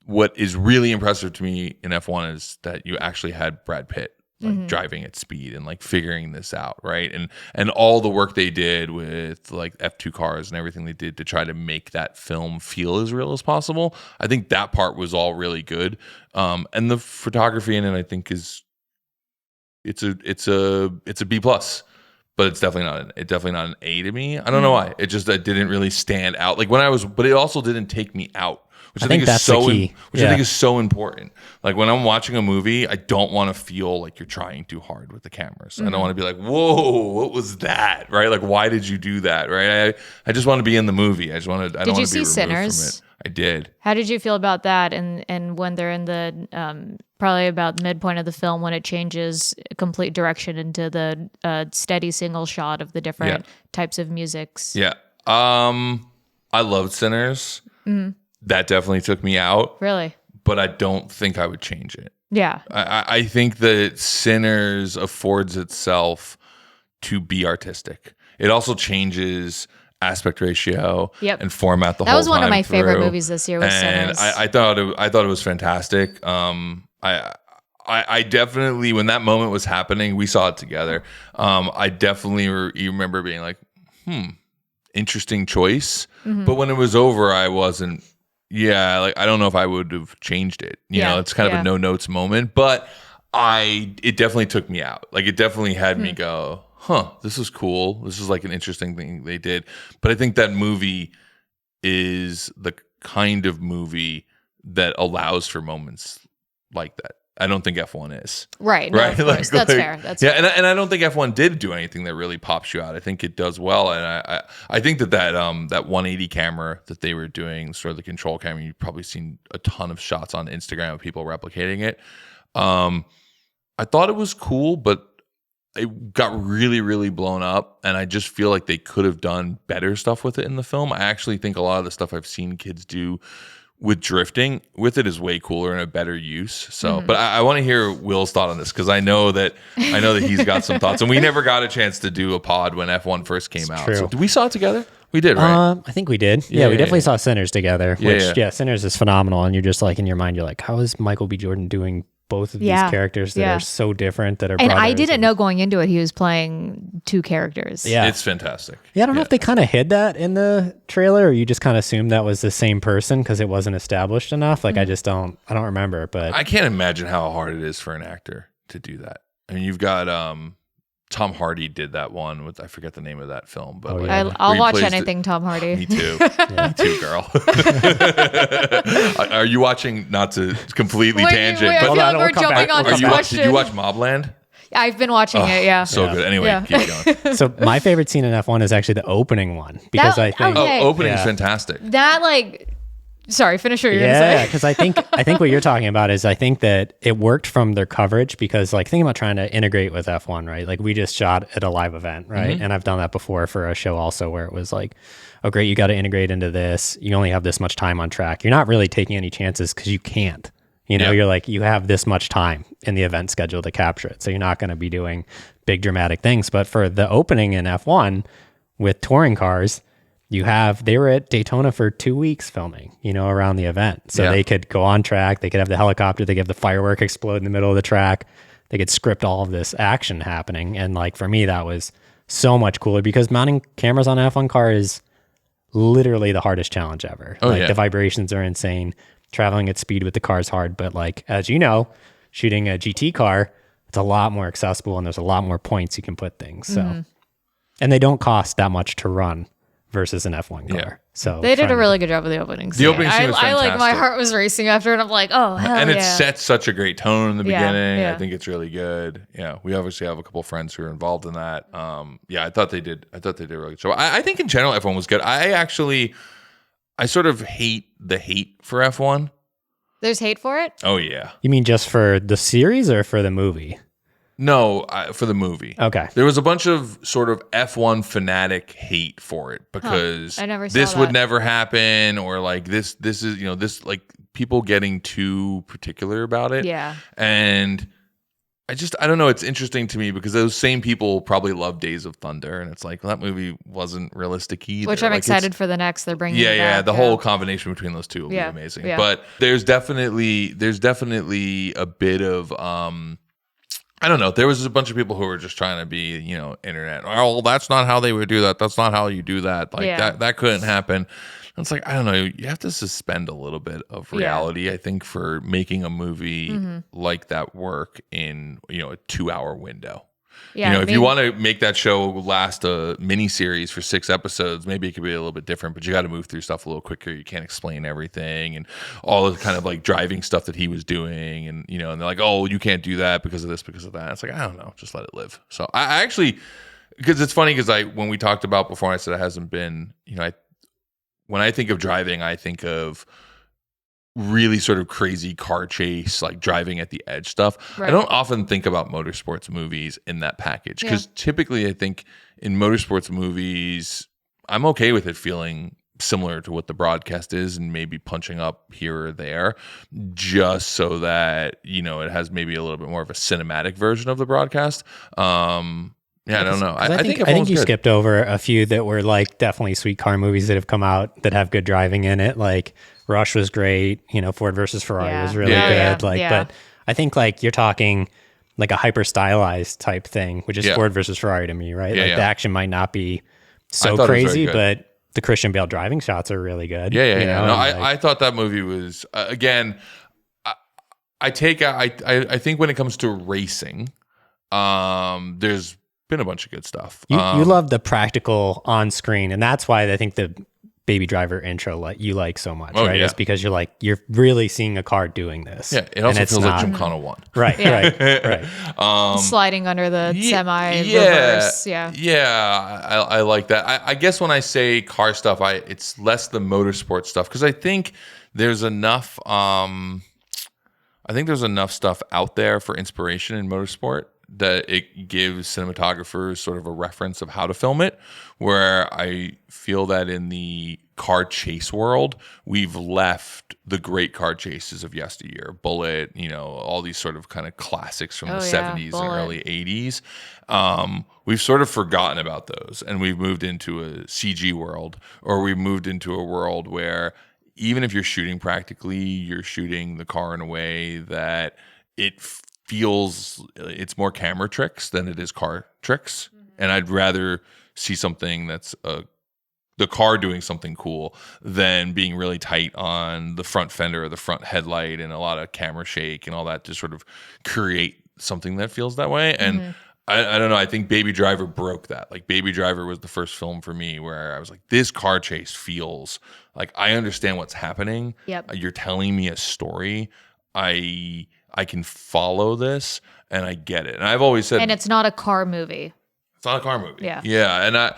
what is really impressive to me in F1 is that you actually had Brad Pitt like driving at speed and like figuring this out, right? And all the work they did with like F2 cars and everything they did to try to make that film feel as real as possible. I think that part was all really good. And the photography in it, I think it's a B plus, but it's definitely not an A to me. I don't know why. It didn't really stand out. Like but it also didn't take me out. Which I think is so I think is so important. Like when I'm watching a movie, I don't want to feel like you're trying too hard with the cameras. I don't want to be like, "Whoa, what was that?" Right? Like, why did you do that? Right? I just want to be in the movie. I don't want to be removed Sinners? from it. I did. How did you feel about that? And when they're in the probably about the midpoint of the film when it changes complete direction into the steady single shot of the different types of musics. Yeah. I loved Sinners. That definitely took me out. Really? But I don't think I would change it. Yeah. I think that Sinners affords itself to be artistic. It also changes aspect ratio and format the whole time. That was one of my favorite movies this year was Sinners. I thought it was fantastic. I definitely, when that moment was happening, we saw it together. I definitely remember being like, interesting choice. But when it was over, I wasn't yeah, like I don't know if I would have changed it. You know, it's kind of a no notes moment, but it definitely took me out. Like it definitely had me go, huh, this is cool. This is like an interesting thing they did. But I think that movie is the kind of movie that allows for moments like that. I don't think F1 is. Right. No, right. Of course. That's fair. That's fair. And I don't think F1 did do anything that really pops you out. I think it does well. And I think that 180 camera that they were doing, sort of the control camera, you've probably seen a ton of shots on Instagram of people replicating it. I thought it was cool, but it got really, really blown up. And I just feel like they could have done better stuff with it in the film. I actually think a lot of the stuff I've seen kids do with drifting with it is way cooler and a better use. So, but I want to hear Will's thought on this because I know that he's got some thoughts. And we never got a chance to do a pod when F1 first came out. True. So, did we saw it together? We did, right? I think we did. Yeah, we definitely saw Sinners together. Which Sinners is phenomenal. And you're just like in your mind, you're like, how is Michael B. Jordan doing both of these characters that are so different that are and brothers? I didn't know going into it he was playing two characters. Yeah, it's fantastic. Yeah, I don't know if they kind of hid that in the trailer, or you just kind of assumed that was the same person because it wasn't established enough. Like I don't remember. But I can't imagine how hard it is for an actor to do that. I mean, you've got Tom Hardy did that one with, I forget the name of that film, but I'll watch anything Tom Hardy. Me too. Me too, girl. Are you watching, not to completely tangent, I but feel like we're jumping on this question. Did you watch Mobland? I've been watching it, yeah. So good. Anyway, keep going. So my favorite scene in F1 is actually the opening one because I think opening is fantastic. That sorry, finish what you're gonna say. Yeah, because I think what you're talking about is I think that it worked from their coverage because like think about trying to integrate with F1, right? Like we just shot at a live event, right? And I've done that before for a show also where it was like, oh great, you got to integrate into this. You only have this much time on track. You're not really taking any chances because you can't. You know, you're like, you have this much time in the event schedule to capture it. So you're not going to be doing big dramatic things. But for the opening in F1 with touring cars, they were at Daytona for 2 weeks filming, around the event. So they could go on track. They could have the helicopter. They could have the firework explode in the middle of the track. They could script all of this action happening. And like, for me, that was so much cooler because mounting cameras on an F1 car is literally the hardest challenge ever. The vibrations are insane. Traveling at speed with the car is hard. But like, as you know, shooting a GT car, it's a lot more accessible and there's a lot more points you can put things. So, and they don't cost that much to run versus an F1 car. Yeah. So they did a really good job with the opening scene. The opening scene was fantastic. my heart was racing after, and I'm like, oh, hell and yeah. it sets such a great tone in the beginning. Yeah. I think it's really good. Yeah, we obviously have a couple friends who are involved in that. I thought they did a really good job. I think in general F1 was good. I sort of hate the hate for F1. There's hate for it? Oh yeah. You mean just for the series or for the movie? No, for the movie. Okay. There was a bunch of sort of F1 fanatic hate for it because I never saw this that. would never happen, or like this is, this, like people getting too particular about it. Yeah. And I don't know. It's interesting to me because those same people probably love Days of Thunder, and it's like, well, that movie wasn't realistic either. Which I'm like, excited for the next. They're bringing. Yeah. Back, The whole combination between those two will be amazing. Yeah. But there's definitely a bit of I don't know. There was a bunch of people who were just trying to be, internet. Oh, that's not how they would do that. That's not how you do that. Like that couldn't happen. And it's like, I don't know. You have to suspend a little bit of reality, I think, for making a movie like that work in, a 2-hour window. Yeah, if you want to make that show last a mini series for 6 episodes, maybe it could be a little bit different, but you got to move through stuff a little quicker. You can't explain everything and all the kind of like driving stuff that he was doing. And, and they're like, oh, you can't do that because of this, because of that. It's like, I don't know, just let it live. So I actually, because it's funny because when we talked about before, I said it hasn't been, when I think of driving, I think of really sort of crazy car chase, like driving at the edge stuff. Right. I don't often think about motorsports movies in that package because typically I think in motorsports movies, I'm okay with it feeling similar to what the broadcast is and maybe punching up here or there just so that, it has maybe a little bit more of a cinematic version of the broadcast. I don't know. I think you skipped over a few that were like definitely sweet car movies that have come out that have good driving in it. Like Rush was great. Ford versus Ferrari was really good. But I think like you're talking like a hyper stylized type thing, which is Ford versus Ferrari to me, right? The action might not be so crazy, but the Christian Bale driving shots are really good. Yeah. No, I thought that movie was again. I think when it comes to racing, there's been a bunch of good stuff. You love the practical on screen, and that's why I think the Baby Driver intro you like so much, right? Yeah. It's because you're really seeing a car doing this. Yeah, it also feels like Gymkhana 1. Right. Sliding under the semi-reverse. Yeah, I like that. I guess when I say car stuff, it's less the motorsport stuff because I think there's enough. I think there's enough stuff out there for inspiration in motorsport that it gives cinematographers sort of a reference of how to film it, where I feel that in the car chase world, we've left the great car chases of yesteryear, Bullet, all these sort of kind of classics from the 70s and early 80s. We've sort of forgotten about those, and we've moved into a CG world, or we've moved into a world where even if you're shooting practically, you're shooting the car in a way that it feels it's more camera tricks than it is car tricks. And I'd rather see something that's the car doing something cool than being really tight on the front fender or the front headlight and a lot of camera shake and all that to sort of create something that feels that way. And I don't know. I think Baby Driver broke that. Like Baby Driver was the first film for me where I was like, this car chase feels like I understand what's happening. Yep. You're telling me a story. I can follow this and I get it. And I've always said, and it's not a car movie. It's not a car movie. Yeah. And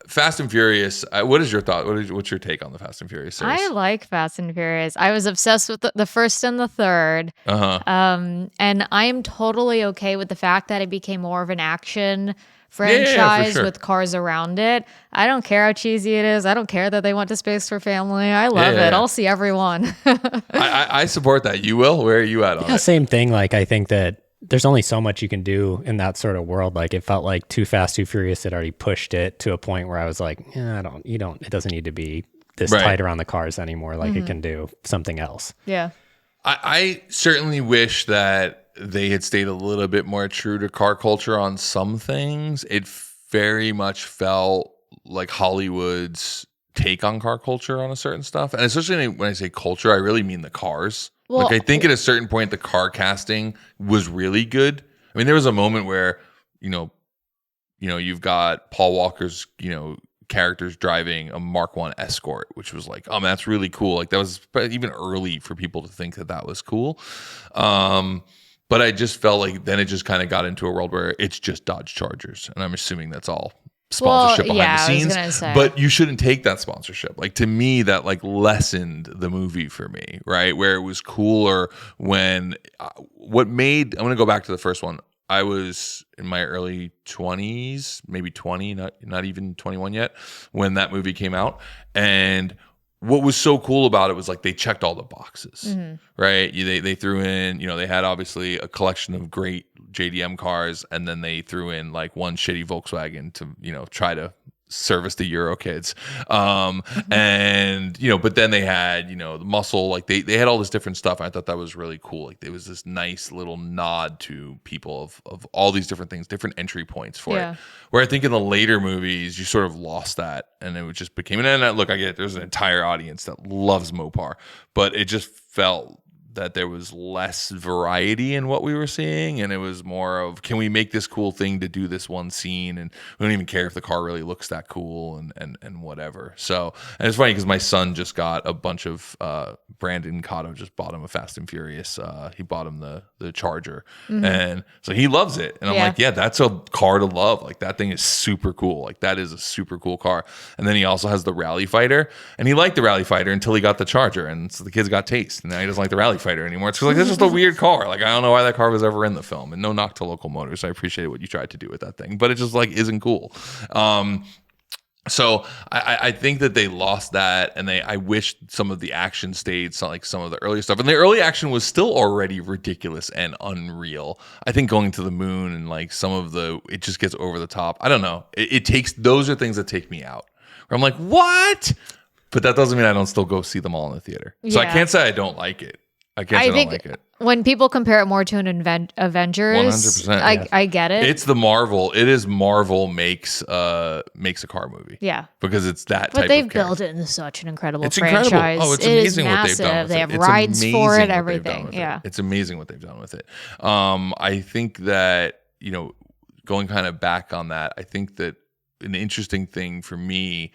Fast and Furious. What is your thought? What's your take on the Fast and Furious series? I like Fast and Furious. I was obsessed with the first and the third. And I am totally okay with the fact that it became more of an action franchise with cars around it. I don't care how cheesy it is. I don't care that they went to space for family. I love it. I'll see everyone. I support that. You will? Where are you at on it? Same thing. Like, I think that there's only so much you can do in that sort of world. Like, it felt like Too Fast, Too Furious had already pushed it to a point where I was like, it doesn't need to be this tight around the cars anymore. Like, it can do something else. Yeah. I certainly wish that they had stayed a little bit more true to car culture on some things. It very much felt like Hollywood's take on car culture on a certain stuff. And especially when I say culture, I really mean the cars. Well, like, I think at a certain point, the car casting was really good. I mean, there was a moment where, you've got Paul Walker's, characters driving a Mark I Escort, which was like, oh man, that's really cool. Like, that was even early for people to think that was cool. But I just felt like then it just kind of got into a world where it's just Dodge Chargers. And I'm assuming that's all sponsorship behind the scenes. I was gonna say. But you shouldn't take that sponsorship. Like, to me, that like lessened the movie for me, right? Where it was cooler when I'm going to go back to the first one. I was in my early 20s, maybe 20, not even 21 yet, when that movie came out. And what was so cool about it was like they checked all the boxes, right? They threw in, they had obviously a collection of great JDM cars, and then they threw in like one shitty Volkswagen to, try to service the Euro kids. And, but then they had, the muscle, like they had all this different stuff. I thought that was really cool. Like, there was this nice little nod to people of all these different things, different entry points for it. Where I think in the later movies, you sort of lost that, and it just became, and look, I get it. There's an entire audience that loves Mopar, but it just felt that there was less variety in what we were seeing, and it was more of, can we make this cool thing to do this one scene, and we don't even care if the car really looks that cool, and whatever. So, and it's funny because my son just got a bunch of Brandon Cotto just bought him a Fast and Furious. He bought him the Charger, and so he loves it. And I'm like, yeah, that's a car to love. Like, that thing is super cool. Like, that is a super cool car. And then he also has the Rally Fighter, and he liked the Rally Fighter until he got the Charger, and so the kid's got taste, and now he doesn't like the Rally Fighter anymore. It's like, that's just a weird car. Like, I don't know why that car was ever in the film. And no knock to Local Motors. I appreciate what you tried to do with that thing, but it just like isn't cool. So I think that they lost that, and I wish some of the action stayed like some of the earlier stuff. And the early action was still already ridiculous and unreal. I think going to the moon and like some of it just gets over the top. I don't know. Those are things that take me out. Where I'm like, what? But that doesn't mean I don't still go see them all in the theater. So I can't say I don't like it. I can't say I don't like it. when people compare it more to an Avengers, 100%. I get it. It's the Marvel. It is Marvel makes a car movie. Yeah. Because it's that But type they've of character. built it into such an incredible It's franchise. incredible. Oh, it's It is amazing what they've done massive. with They it. have It's rides amazing for what it, they've done everything. with Yeah. it. It's amazing what they've done with it. I think that, going kind of back on that, I think that an interesting thing for me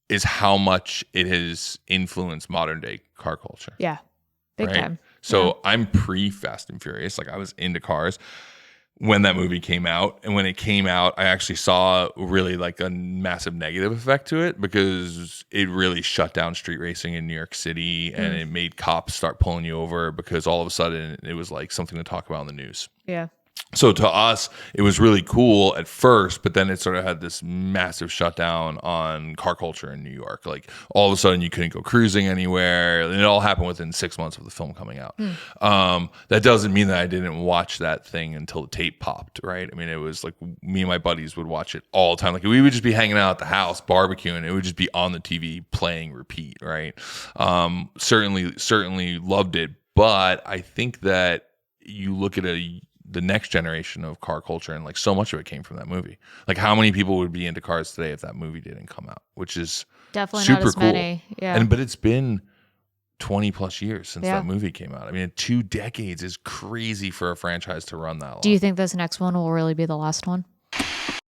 is how much it has influenced modern day car culture. Yeah. Big time. So I'm pre Fast and Furious. Like I was into cars when that movie came out. And when it came out, I actually saw really like a massive negative effect to it because it really shut down street racing in New York City and it made cops start pulling you over because all of a sudden it was like something to talk about in the news. Yeah. So to us, it was really cool at first, but then it sort of had this massive shutdown on car culture in New York. Like all of a sudden you couldn't go cruising anywhere. And it all happened within 6 months of the film coming out. That doesn't mean that I didn't watch that thing until the tape popped, right? I mean, it was like me and my buddies would watch it all the time. Like we would just be hanging out at the house, barbecuing. It would just be on the TV playing repeat, right? Certainly loved it. But I think that you look at the next generation of car culture and like so much of it came from that movie. Like how many people would be into cars today if that movie didn't come out, which is definitely super not as cool. many. Yeah. But it's been 20 plus years since that movie came out. I mean, 2 decades is crazy for a franchise to run that long. Do you think this next one will really be the last one?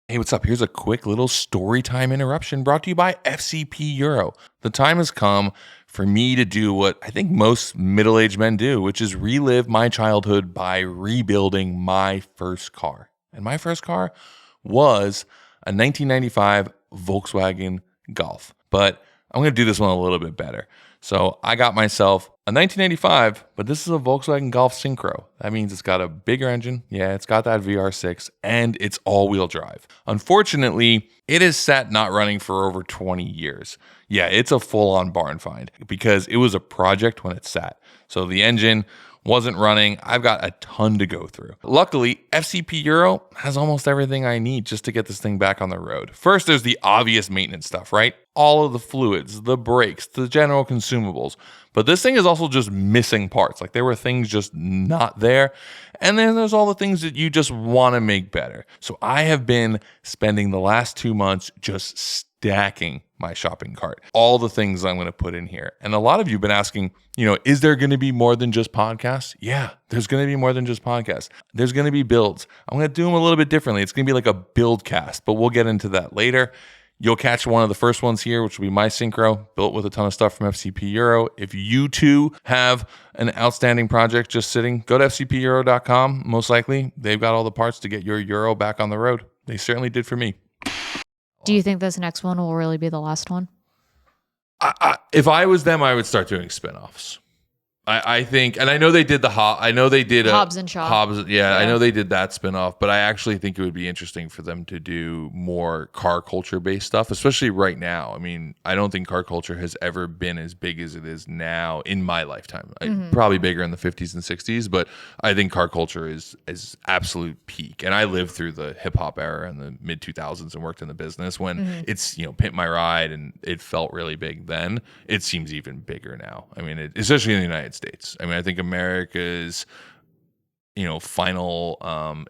Hey, what's up? Here's a quick little story time interruption brought to you by FCP Euro. The time has come for me to do what I think most middle-aged men do, which is relive my childhood by rebuilding my first car. And my first car was a 1995 Volkswagen Golf. But I'm going to do this one a little bit better. So I got myself a 1985, but this is a Volkswagen Golf Synchro. That means it's got a bigger engine. Yeah, it's got that VR6 and it's all-wheel drive. Unfortunately, it has sat not running for over 20 years. Yeah, it's a full-on barn find because it was a project when it sat. So the engine wasn't running. I've got a ton to go through. Luckily, FCP Euro has almost everything I need just to get this thing back on the road. First, there's the obvious maintenance stuff, right? All of the fluids, the brakes, the general consumables. But this thing is also just missing parts. Like there were things just not there. And then there's all the things that you just want to make better. So I have been spending the last 2 months just stacking my shopping cart. All the things I'm going to put in here. And a lot of you have been asking, is there going to be more than just podcasts? Yeah, there's going to be more than just podcasts. There's going to be builds. I'm going to do them a little bit differently. It's going to be like a build cast, but we'll get into that later. You'll catch one of the first ones here, which will be my Synchro, built with a ton of stuff from FCP Euro. If you too have an outstanding project just sitting, go to fcpeuro.com. Most likely, they've got all the parts to get your Euro back on the road. They certainly did for me. Do you think this next one will really be the last one? If I was them, I would start doing spinoffs. I think, and I know they did Hobbs and Shaw. I know they did that spinoff, but I actually think it would be interesting for them to do more car culture based stuff, especially right now. I mean, I don't think car culture has ever been as big as it is now in my lifetime. Probably bigger in the 50s and 60s, but I think car culture is absolute peak. And I lived through the hip hop era in the mid 2000s and worked in the business when it's, Pimp My Ride, and it felt really big then. It seems even bigger now. I mean, especially in the United States. I mean, I think America's, final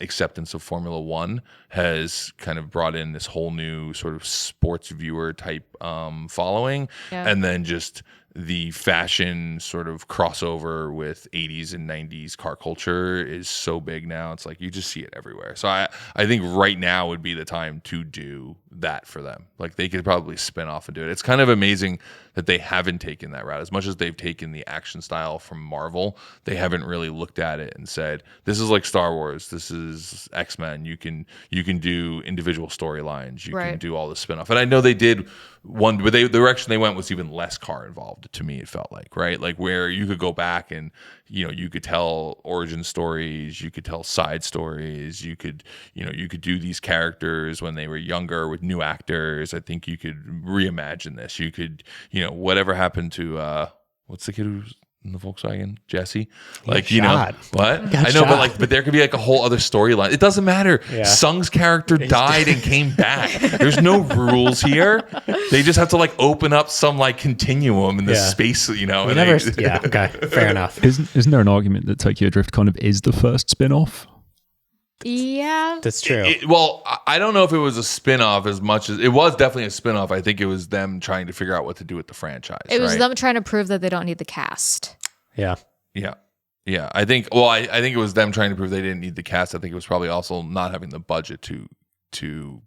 acceptance of Formula One has kind of brought in this whole new sort of sports viewer type following. Yeah. And then just the fashion sort of crossover with 80s and 90s car culture is so big now. It's like you just see it everywhere. So I think right now would be the time to do that for them. Like they could probably spin off and do it. It's kind of amazing that they haven't taken that route. As much as they've taken the action style from Marvel, they haven't really looked at it and said, this is like Star Wars, this is X-Men. You can do individual storylines. You can do all the spin-off. And I know they did one, but the direction they went was even less car involved to me, it felt like, right? Like where you could go back and, you could tell origin stories, you could tell side stories, you could do these characters when they were younger with new actors. I think you could reimagine this. You could, whatever happened to, what's the kid who's in the Volkswagen, Jesse. What? What? I know, but there could be like a whole other storyline. It doesn't matter. Yeah. Sung's character died and came back. There's no rules here. They just have to like open up some like continuum in the space, Okay, fair enough. Isn't there an argument that Tokyo Drift kind of is the first spin-off? Yeah. That's true. I don't know if it was a spin-off as much as it was definitely a spin-off. I think it was them trying to figure out what to do with the franchise. It was them trying to prove that they don't need the cast. Yeah. I think it was them trying to prove they didn't need the cast. I think it was probably also not having the budget to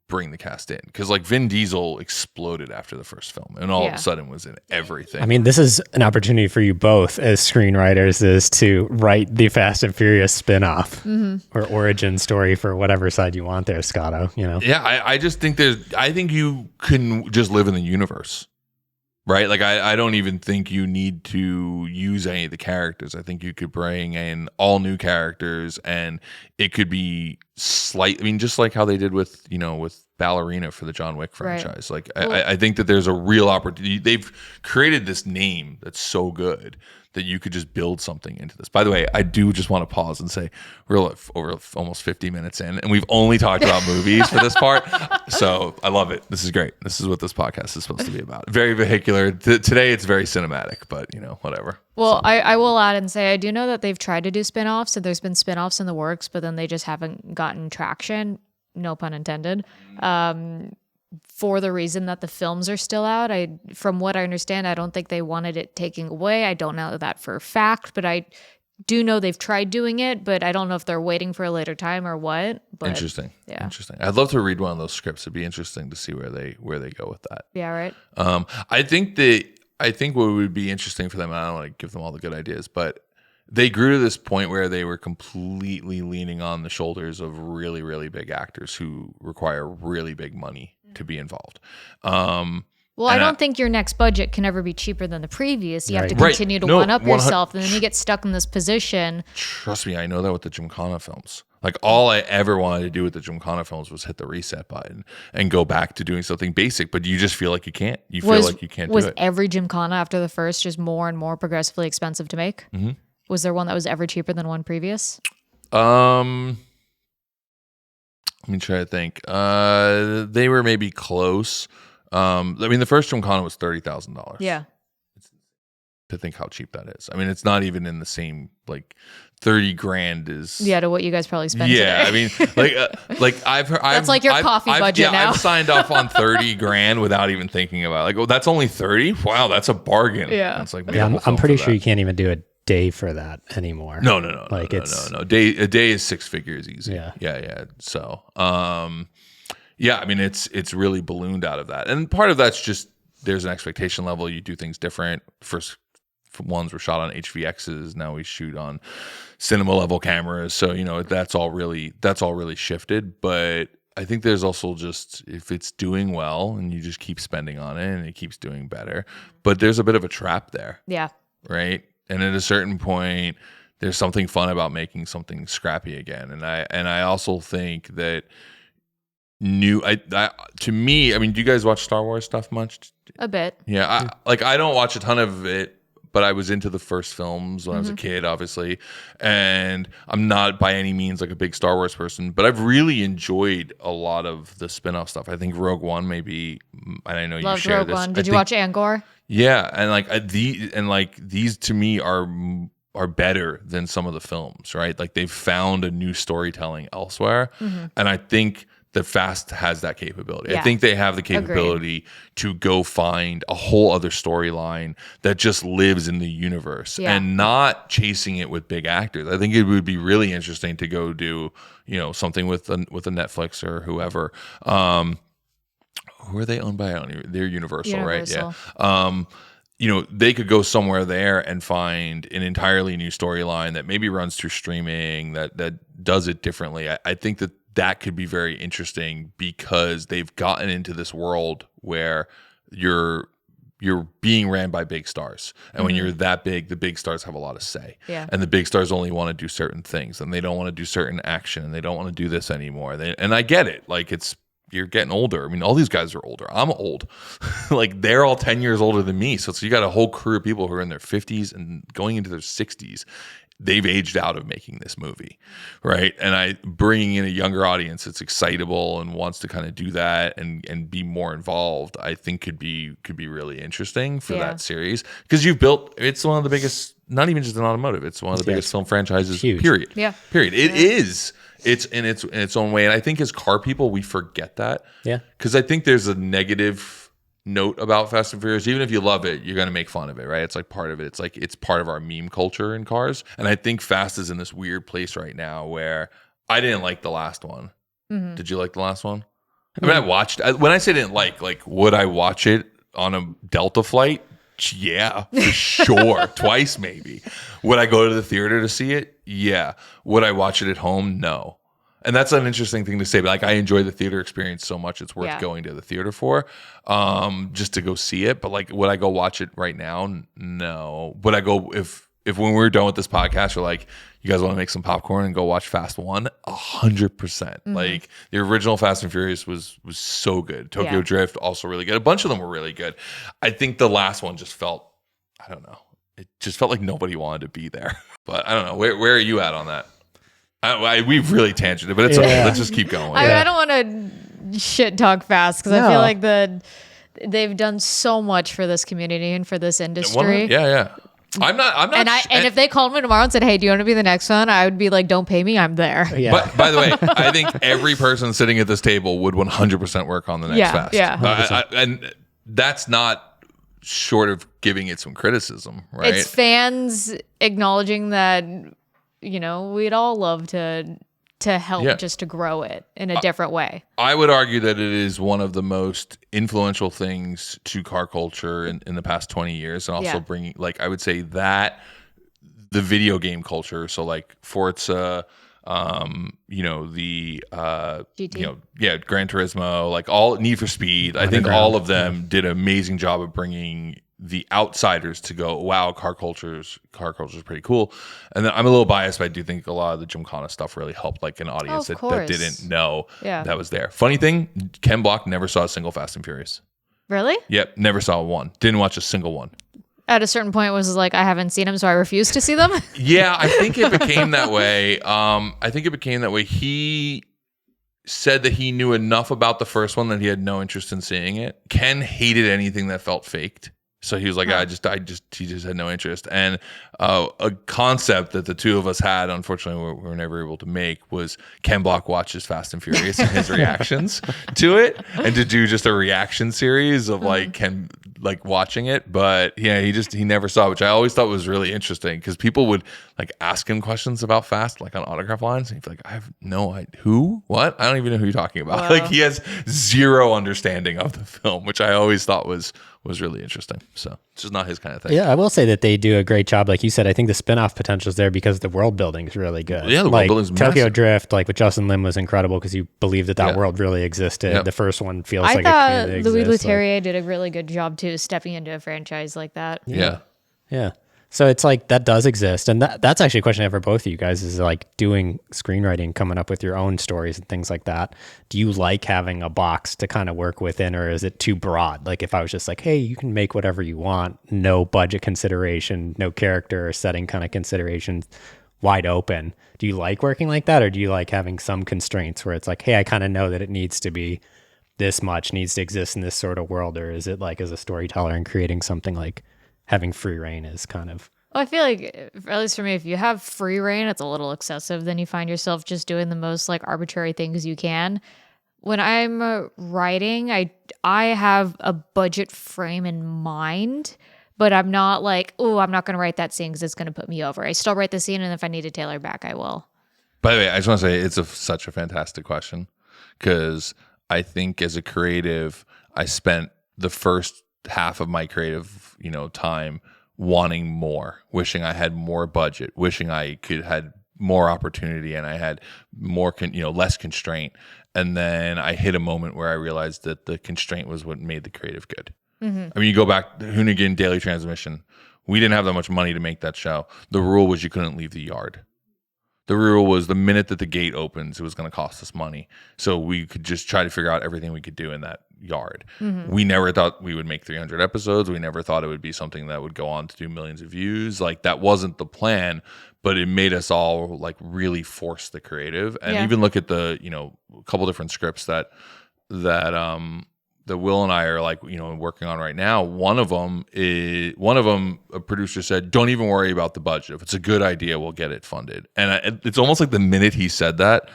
bring the cast in, because like Vin Diesel exploded after the first film and all of a sudden was in everything. I mean, this is an opportunity for you both as screenwriters is to write the Fast and Furious spin-off or origin story for whatever side you want there, Scotto, you know? Yeah, I just think I think you can just live in the universe, right? Like I don't even think you need to use any of the characters. I think you could bring in all new characters and it could be just like how they did with Ballerina for the John Wick franchise. Right. Like I think that there's a real opportunity. They've created this name that's so good that you could just build something into this. By the way, I do just want to pause and say we're over almost 50 minutes in and we've only talked about movies for this part. So I love it. This is great. This is what this podcast is supposed to be about. Very vehicular. Today it's very cinematic, but whatever. Well, I will add and say I do know that they've tried to do spin-offs and there's been spin-offs in the works, but then they just haven't gotten traction, no pun intended, for the reason that the films are still out. From what I understand, I don't think they wanted it taken away. I don't know that for a fact, but I do know they've tried doing it, but I don't know if they're waiting for a later time or what. But, Interesting. Yeah. Interesting. I'd love to read one of those scripts. It'd be interesting to see where they go with that. Yeah, right. I think what would be interesting for them, and I don't want to give them all the good ideas, but they grew to this point where they were completely leaning on the shoulders of really, really big actors who require really big money to be involved. Well, I don't think your next budget can ever be cheaper than the previous. You have to continue to one-up yourself, and then you get stuck in this position. Trust me, I know that with the Gymkhana films. Like, all I ever wanted to do with the Gymkhana films was hit the reset button and go back to doing something basic, but you just feel like you can't. You feel like you can't do it. Was every Gymkhana after the first just more and more progressively expensive to make? Mm-hmm. Was there one that was ever cheaper than one previous? Let me try to think. They were maybe close. The first Gymkhana was $30,000. Yeah. To think how cheap that is. I mean, it's not even in the same, like, 30 grand is. Yeah, to what you guys probably spend today. I mean, I've heard. That's like your coffee budget now. I've signed off on 30 grand without even thinking about it. Like, that's only 30? Wow, that's a bargain. Yeah. It's like, I'm pretty sure you can't even do a day for that anymore. No. A day is six figures easy. Yeah. So, it's really ballooned out of that. And part of that's just there's an expectation level. You do things different. First ones were shot on HVXs. Now we shoot on cinema level cameras. So, that's all really shifted. But I think there's also just, if it's doing well and you just keep spending on it and it keeps doing better, but there's a bit of a trap there. Yeah. Right. And at a certain point, there's something fun about making something scrappy again. And I also think that to me, I mean, do you guys watch Star Wars stuff much? A bit. Yeah. I don't watch a ton of it, but I was into the first films when I was a kid, obviously. And I'm not by any means like a big Star Wars person, but I've really enjoyed a lot of the spin-off stuff. I think Rogue One maybe, and I know you share Rogue this. One. Did you watch Angor? Yeah, and these to me are better than some of the films, right? Like, they've found a new storytelling elsewhere, and I think that Fast has that capability. Yeah. I think they have the capability to go find a whole other storyline that just lives in the universe and not chasing it with big actors. I think it would be really interesting to go do, something with a Netflix or whoever. Who are they owned by? They're Universal, right? Yeah. They could go somewhere there and find an entirely new storyline that maybe runs through streaming that does it differently. I think that could be very interesting because they've gotten into this world where you're being ran by big stars. And when you're that big, the big stars have a lot of say. Yeah. And the big stars only want to do certain things and they don't want to do certain action and they don't want to do this anymore. And I get it. Like, it's you're getting older. I mean, all these guys are older. I'm old. Like they're all 10 years older than me. So you got a whole crew of people who are in their 50s and going into their 60s. They've aged out of making this movie, right? And bringing in a younger audience that's excitable and wants to kind of do that and be more involved, I think could be really interesting for that series, because it's one of the biggest, not even just in automotive, it's one of the biggest film franchises. Huge. Period. Yeah. Period. It is. It's in its own way, and I think as car people we forget that. Yeah. Because I think there's a negative note about Fast and Furious. Even if you love it, you're going to make fun of it, right? It's like part of it. It's like it's part of our meme culture in cars. And I think Fast is in this weird place right now where I didn't like the last one. Mm-hmm. Did you like the last one? I mean, when I say didn't like would I watch it on a Delta flight? Yeah, for sure. Twice maybe. Would I go to the theater to see it? Yeah. Would I watch it at home? No. And that's an interesting thing to say, but like I enjoy the theater experience so much it's worth going to the theater for, just to go see it. But like, would I go watch it right now? No. Would I go if when we're done with this podcast, you're like, you guys want to make some popcorn and go watch Fast 1? 100%. Like the original Fast and Furious was so good. Tokyo Drift also really good. A bunch of them were really good. I think the last one just felt, I don't know, it just felt like nobody wanted to be there. But I don't know. Where are you at on that? We've really tangented, but it's okay. Let's just keep going. I don't want to shit talk Fast because I feel like they've done so much for this community and for this industry. I'm not. And if they called me tomorrow and said, "Hey, do you want to be the next one?" I would be like, "Don't pay me, I'm there." Yeah. But by the way, I think every person sitting at this table would 100% work on the next Fast. Yeah. And that's not short of giving it some criticism, right? It's fans acknowledging that. You know, we'd all love to help just to grow it in a different way. I would argue that it is one of the most influential things to car culture in the past 20 years. And also bringing, like, I would say that the video game culture. So like Forza, the, GT. Gran Turismo, like all Need for Speed. I think all of them did an amazing job of bringing the outsiders to go, wow, car culture is pretty cool. And then I'm a little biased, but I do think a lot of the Gymkhana stuff really helped like an audience that didn't know that was there. Funny thing, Ken Block never saw a single Fast and Furious. Really? Yep, never saw one. Didn't watch a single one. At a certain point was like, I haven't seen them, so I refuse to see them. Yeah, I think it became that way. He said that he knew enough about the first one that he had no interest in seeing it. Ken hated anything that felt faked. So he was like, he just had no interest. And a concept that the two of us had, unfortunately, we were never able to make, was Ken Block watches Fast and Furious and his reactions to it, and to do just a reaction series of like Ken like watching it. But yeah, he never saw it, which I always thought was really interesting because people would like ask him questions about Fast, like on autograph lines, and he'd be like, I have no idea who, what? I don't even know who you're talking about. Wow. Like he has zero understanding of the film, which I always thought was really interesting. So it's just not his kind of thing. Yeah, I will say that they do a great job. Like you said, I think the spin-off potential is there because the world building is really good. Yeah, the world building is massive. Tokyo Drift, like with Justin Lin, was incredible because you believe that world really existed. Yep. The first one feels like a community exists. Louis Leterrier did a really good job too, stepping into a franchise like that. Yeah. So it's like that does exist. And that's actually a question I have for both of you guys is like doing screenwriting, coming up with your own stories and things like that. Do you like having a box to kind of work within, or is it too broad? Like if I was just like, hey, you can make whatever you want, no budget consideration, no character or setting kind of considerations, wide open. Do you like working like that? Or do you like having some constraints where it's like, hey, I kind of know that it needs to be this much, needs to exist in this sort of world? Or is it like as a storyteller and creating something like having free reign is kind of... Well, I feel like, at least for me, if you have free reign, it's a little excessive. Then you find yourself just doing the most like arbitrary things you can. When I'm writing, I have a budget frame in mind, but I'm not like, oh, I'm not going to write that scene because it's going to put me over. I still write the scene, and if I need to tailor back, I will. By the way, I just want to say it's such a fantastic question because I think as a creative, I spent the first half of my creative, time wanting more, wishing I had more budget, wishing I had more opportunity and I had more, less constraint. And then I hit a moment where I realized that the constraint was what made the creative good. Mm-hmm. I mean, you go back to Hoonigan Daily Transmission. We didn't have that much money to make that show. The rule was you couldn't leave the yard. The rule was the minute that the gate opens, it was going to cost us money. So we could just try to figure out everything we could do in that yard. We never thought we would make 300 episodes. We never thought it would be something that would go on to do millions of views. Like that wasn't the plan, but it made us all like really force the creative and even look at the, a couple different scripts that Will and I are like, working on right now. One of them, a producer said, don't even worry about the budget. If it's a good idea, we'll get it funded. And it's almost like the minute he said that,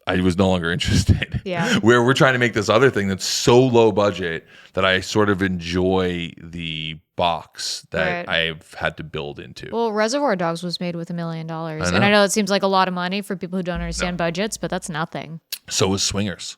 I was no longer interested. Yeah. Where we're trying to make this other thing that's so low budget that I sort of enjoy the box that I've had to build into. Well, Reservoir Dogs was made with $1 million. And I know it seems like a lot of money for people who don't understand budgets, but that's nothing. So was Swingers.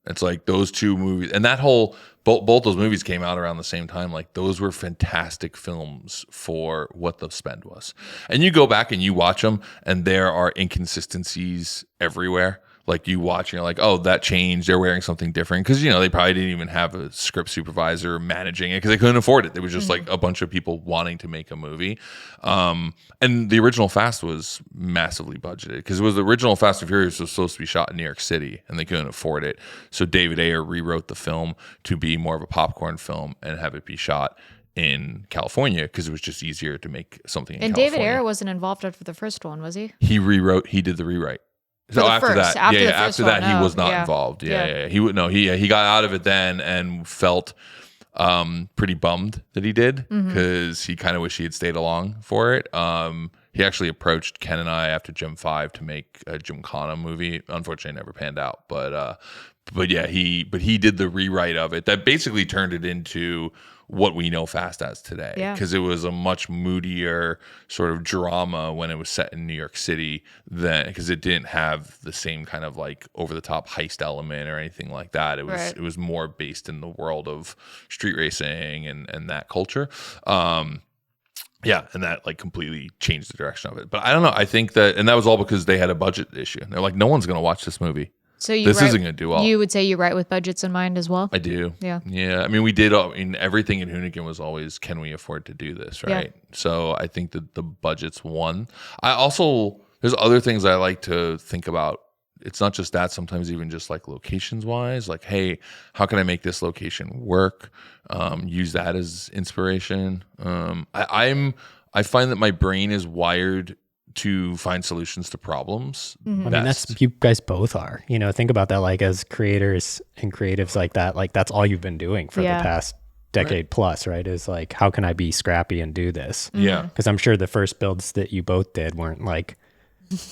It's like those two movies, and that whole both those movies came out around the same time. Like those were fantastic films for what the spend was. And you go back and you watch them, and there are inconsistencies everywhere. Like you watch, and you're like, oh, that changed. They're wearing something different because they probably didn't even have a script supervisor managing it because they couldn't afford it. It was just like a bunch of people wanting to make a movie. And the original Fast was massively budgeted because the original Fast and Furious was supposed to be shot in New York City and they couldn't afford it. So David Ayer rewrote the film to be more of a popcorn film and have it be shot in California because it was just easier to make something in California. And David Ayer wasn't involved after the first one, was he? He did the rewrite. So after that, he was not involved. He got out of it then and felt pretty bummed that he did because he kind of wished he had stayed along for it. He actually approached Ken and I after Gym 5 to make a Gymkhana movie. Unfortunately, it never panned out. But he did the rewrite of it that basically turned it into what we know Fast as today, because it was a much moodier sort of drama when it was set in New York City then, because it didn't have the same kind of like over the top heist element or anything like that. It was more based in the world of street racing and that culture. And that like completely changed the direction of it. But I don't know. I think that, and that was all because they had a budget issue. They're like, no one's going to watch this movie. So this isn't going to do well. You would say you write with budgets in mind as well? I do. Yeah. Yeah. I mean, we did. Everything in Hoonigan was always, can we afford to do this, right? Yeah. So I think that the budget's one. There's other things I like to think about. It's not just that. Sometimes even just like locations wise, like, hey, how can I make this location work? Use that as inspiration. I find that my brain is wired to find solutions to problems. I mean, that's you guys both are. Think about that. Like as creators and creatives like that, like that's all you've been doing for the past decade plus, right? Is like, how can I be scrappy and do this? Yeah, because I'm sure the first builds that you both did weren't like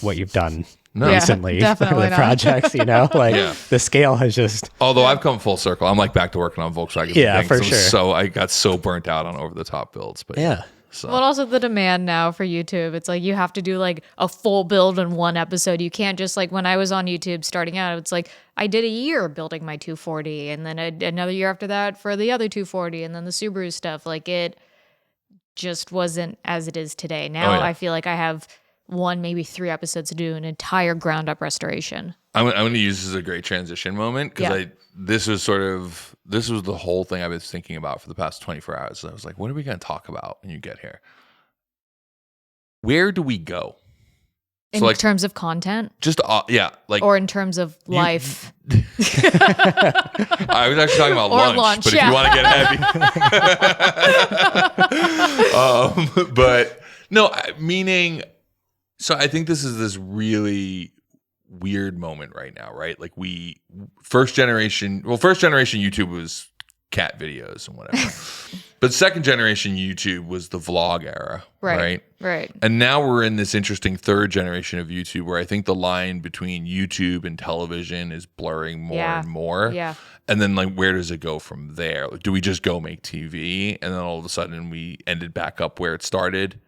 what you've done recently for the projects. The scale has just. Although I've come full circle, I'm like back to working on Volkswagen. Yeah, for sure. So I got so burnt out on over the top builds, but So. Well, also the demand now for YouTube, it's like you have to do like a full build in one episode. You can't just like when I was on YouTube starting out, it's like I did a year building my 240 and then another year after that for the other 240 and then the Subaru stuff. Like it just wasn't as it is today. Now I feel like I have 1, maybe 3 episodes to do an entire ground up restoration. I'm going to use this as a great transition moment because this was the whole thing I've been thinking about for the past 24 hours. So I was like, what are we going to talk about when you get here? Where do we go? In terms of content? Just, or in terms of life? I was actually talking about lunch, but if you want to get heavy. But no, meaning, so I think this is this really weird moment right now, right? Like first generation YouTube was cat videos and whatever. But second generation YouTube was the vlog era, right? And now we're in this interesting third generation of YouTube where I think the line between YouTube and television is blurring more and more. Yeah. And then like, where does it go from there? Do we just go make TV? And then all of a sudden we ended back up where it started.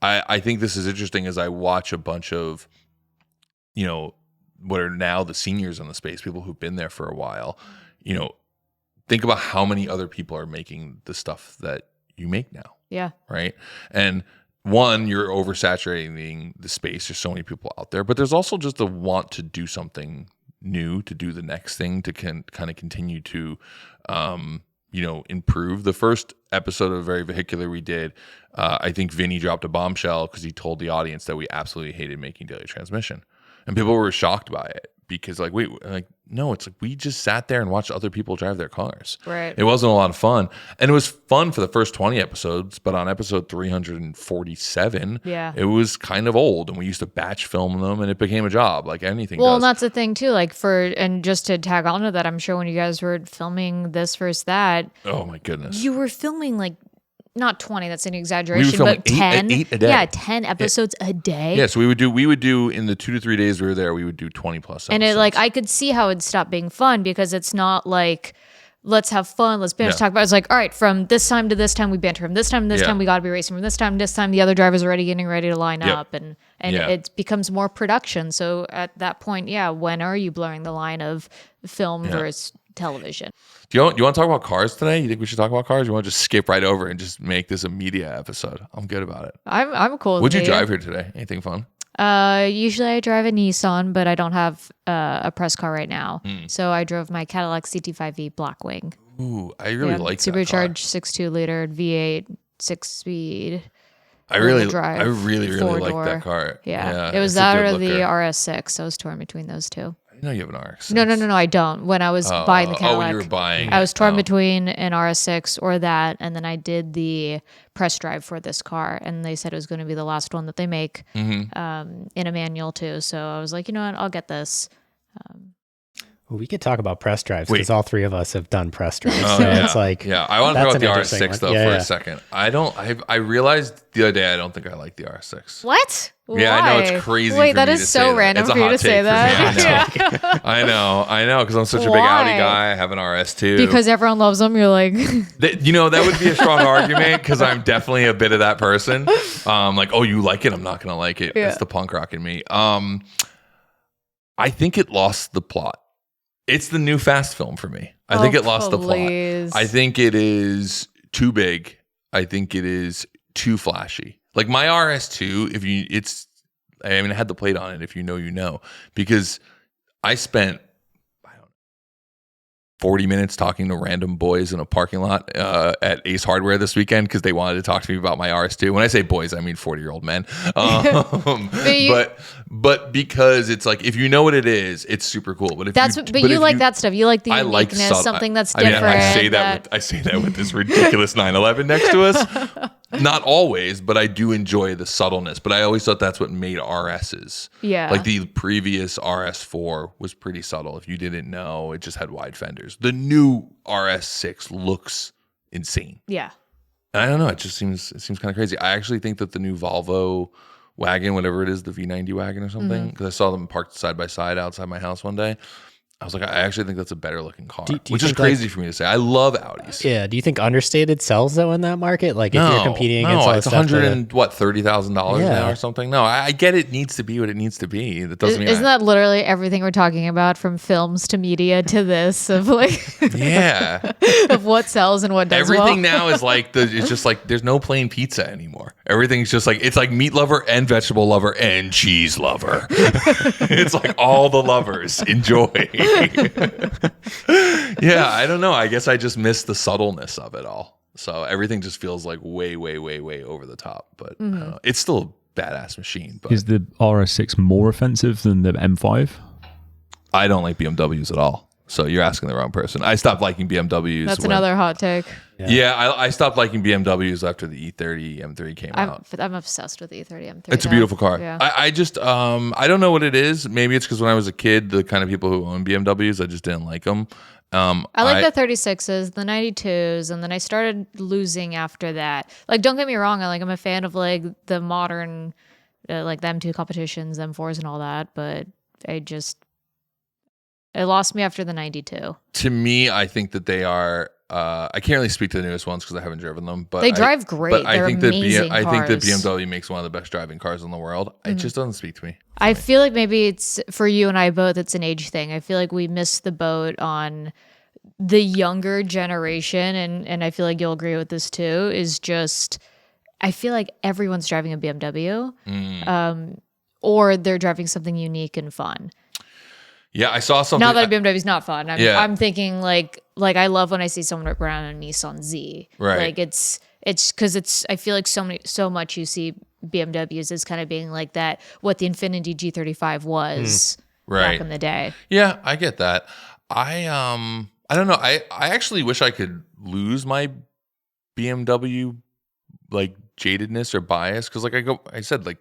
I think this is interesting as I watch a bunch of, what are now the seniors in the space, people who've been there for a while, think about how many other people are making the stuff that you make now. Yeah. Right. And one, you're oversaturating the space. There's so many people out there, but there's also just the want to do something new, to do the next thing, to kind of continue to improve. The first episode of Very Vehicular we did, I think Vinny dropped a bombshell because he told the audience that we absolutely hated making daily transmission, and people were shocked by it because no, it's like we just sat there and watched other people drive their cars. Right. It wasn't a lot of fun, and it was fun for the first 20 episodes, but on episode 347, it was kind of old, and we used to batch film them, and it became a job like anything. Well, does. and that's the thing too. And just to tag on to that, I'm sure when you guys were filming this versus that, oh my goodness, you were filming like not 20, that's an exaggeration, but filming 10. eight a day. Yeah, 10 episodes a day. Yeah, so we would do in the 2 to 3 days we were there, we would do 20 plus episodes. And I could see how it'd stop being fun because it's not like, let's have fun, let's banter, talk about it. It's like, all right, from this time to this time we banter, from this time to this time we got to be racing, from this time to this time the other driver's already getting ready to line up, and it becomes more production. So at that point, when are you blurring the line of film versus television? Do you want to talk about cars today? You think we should talk about cars? Or you want to just skip right over and just make this a media episode? I'm good about it. I'm cool with What'd you drive here today? Anything fun? Usually I drive a Nissan, but I don't have a press car right now. So I drove my Cadillac CT5V Blackwing. Ooh, I really like that supercharged 6.2 liter V8 6-speed. I really drive, like that car. Yeah, it was that or the RS6. I was torn between those two. I know you have an RS6. No, I don't. When I was buying the Cadillac, when you were buying, I was torn between an RS6 or that, and then I did the press drive for this car, and they said it was going to be the last one that they make in a manual too. So I was like, you know what, I'll get this. Well, we could talk about press drives because all three of us have done press drives. So it's like, I want to talk about the RS6 though for a second. I realized the other day I don't think I like the RS6. What? Yeah, Why? I know it's crazy. Wait, that is so random for you to say that. I know, because I'm such a big Audi guy. I have an RS2. Because everyone loves them. You're like, that would be a strong argument because I'm definitely a bit of that person. Like, oh, you like it? I'm not gonna like it. It's the punk rock in me. I think it lost the plot. It's the new fast film for me. I think it lost the plot. I think it is too big. I think it is too flashy. Like my RS2, I had the plate on it. If you know, you know, because I spent 40 minutes talking to random boys in a parking lot at Ace Hardware this weekend because they wanted to talk to me about my RS2. When I say boys, I mean 40-year-old men. But because it's like, if you know what it is, it's super cool. But you like that stuff. You like the uniqueness, something that's different. I say that with this ridiculous 911 next to us. Not always, but I do enjoy the subtleness. But I always thought that's what made RSs. Yeah. Like the previous RS4 was pretty subtle. If you didn't know, it just had wide fenders. The new RS6 looks insane. Yeah. And I don't know. It seems kind of crazy. I actually think that the new Volvo wagon, whatever it is, the V90 wagon or something, because I saw them parked side by side outside my house one day. I was like, I actually think that's a better looking car, which is crazy for me to say. I love Audis. Yeah. Do you think understated sells though in that market? Like if you're competing against all it's $130,000 now or something. No, I get it needs to be what it needs to be. That doesn't mean isn't that literally everything we're talking about, from films to media to this, of like of what sells and what does everything now is like it's just like there's no plain pizza anymore. Everything's just like it's like meat lover and vegetable lover and cheese lover. It's like all the lovers enjoy. Yeah, I don't know. I guess I just miss the subtleness of it all. So everything just feels like way, way, way, way over the top. But I don't know. It's still a badass machine. But is the RS6 more offensive than the M5? I don't like BMWs at all. So you're asking the wrong person. I stopped liking BMWs. That's another hot take. Yeah, I stopped liking BMWs after the E30 M3 came out. I'm obsessed with the E30 M3. It's a beautiful car. Yeah. I just, I don't know what it is. Maybe it's because when I was a kid, the kind of people who own BMWs, I just didn't like them. I like the 36s, the 92s, and then I started losing after that. Like, don't get me wrong. I'm a fan of like the modern, like the M2 competitions, M4s and all that, but it lost me after the 92. To me, I think that they are. I can't really speak to the newest ones because I haven't driven them, but they drive great. They're amazing cars. I think that BMW makes one of the best driving cars in the world. It just doesn't speak to me. I feel like maybe it's for you and I both. It's an age thing. I feel like we missed the boat on the younger generation, and I feel like you'll agree with this too. Is just I feel like everyone's driving a BMW, or they're driving something unique and fun. Yeah, I saw something. Not that a BMW is not fun. I'm thinking like like I love when I see someone rip around a Nissan Z. Right. Like it's because I feel like so much you see BMWs as kind of being like that, what the Infiniti G35 was Right. back in the day. Yeah, I get that. I don't know. I actually wish I could lose my BMW like jadedness or bias, because like I said, like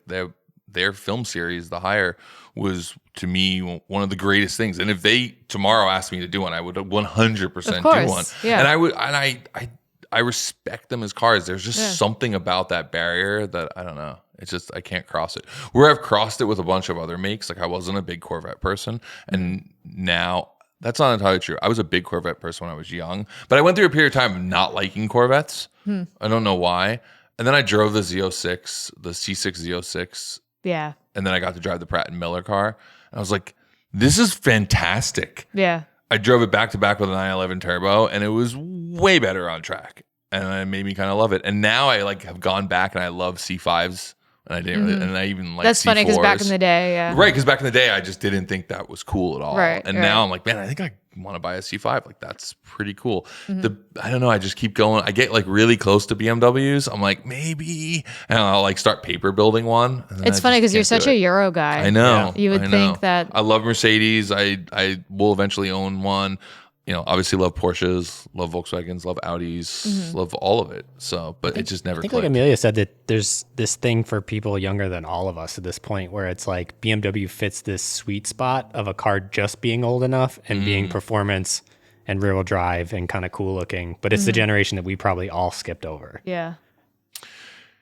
their film series, The Hire, was to me one of the greatest things. And if they tomorrow asked me to do one, I would 100% do one. Yeah. And I respect them as cars. There's just something about that barrier that I don't know. It's just I can't cross it. Where I've crossed it with a bunch of other makes, like I wasn't a big Corvette person, and now that's not entirely true. I was a big Corvette person when I was young, but I went through a period of time of not liking Corvettes. I don't know why. And then I drove the Z06, the C6 Z06. Yeah. And then I got to drive the Pratt and Miller car. And I was like, this is fantastic. Yeah. I drove it back to back with a 911 turbo, and it was way better on track. And it made me kind of love it. And now I like have gone back and I love C5s. And I didn't really, and I even like That's C4s. funny because back in the day, yeah. Right, because back in the day, I just didn't think that was cool at all. Right, and right. now I'm like, man, I think I want to buy a C5. Like, that's pretty cool. I don't know, I just keep going. I get like really close to BMWs. I'm like, maybe. And I'll like start paper building one. It's funny because you're such a Euro guy. I know. You would think that. I love Mercedes. I will eventually own one. You know, obviously love Porsches, love Volkswagens, love Audis, love all of it. So, but it just never I think clicked. like Emelia said that there's this thing for people younger than all of us at this point where it's like BMW fits this sweet spot of a car just being old enough and being performance and rear-wheel drive and kind of cool looking. But it's the generation that we probably all skipped over. Yeah.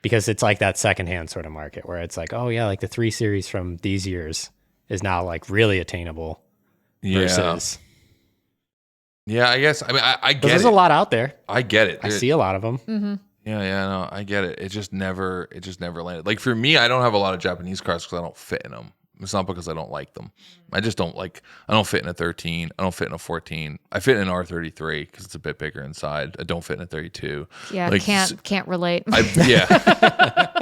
Because it's like that secondhand sort of market where it's like, oh yeah, like the 3 Series from these years is now like really attainable versus... Yeah, I guess. I mean, I get it. There's a lot out there. I get it. I see a lot of them. Yeah, no, I get it. It just never landed. Like for me, I don't have a lot of Japanese cars because I don't fit in them. It's not because I don't like them. I just don't like. I don't fit in a 13. I don't fit in a 14. I fit in an R33 because it's a bit bigger inside. I don't fit in a 32. Yeah, like, can't relate. Yeah.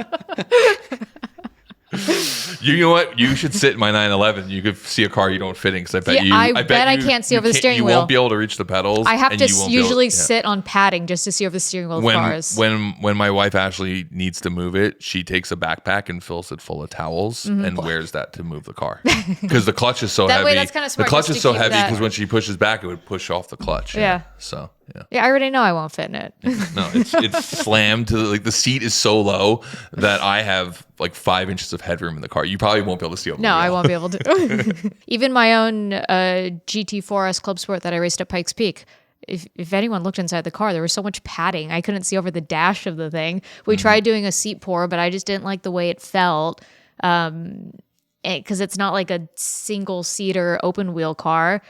You know what? You should sit in my 911. You could see a car you don't fit in because I bet I bet I can't see over the steering wheel. You won't be able to reach the pedals. I have and to you won't usually sit on padding just to see over the steering wheel of cars. When my wife Ashley needs to move it, she takes a backpack and fills it full of towels and wears that to move the car because the clutch is so That heavy. way, that's kinda smart The clutch just is to so keep heavy that- because when she pushes back, it would push off the clutch. Yeah. So yeah. Yeah, I already know I won't fit in it. No, it's slammed to like the seat is so low that I have like 5 inches of headroom in the car. You probably won't be able to see over. No, the I wheel. won't be able to. Even my own GT4S Club Sport that I raced at Pikes Peak. If anyone looked inside the car, there was so much padding. I couldn't see over the dash of the thing. We tried doing a seat pour, but I just didn't like the way it felt. Because it's not like a single seater open wheel car.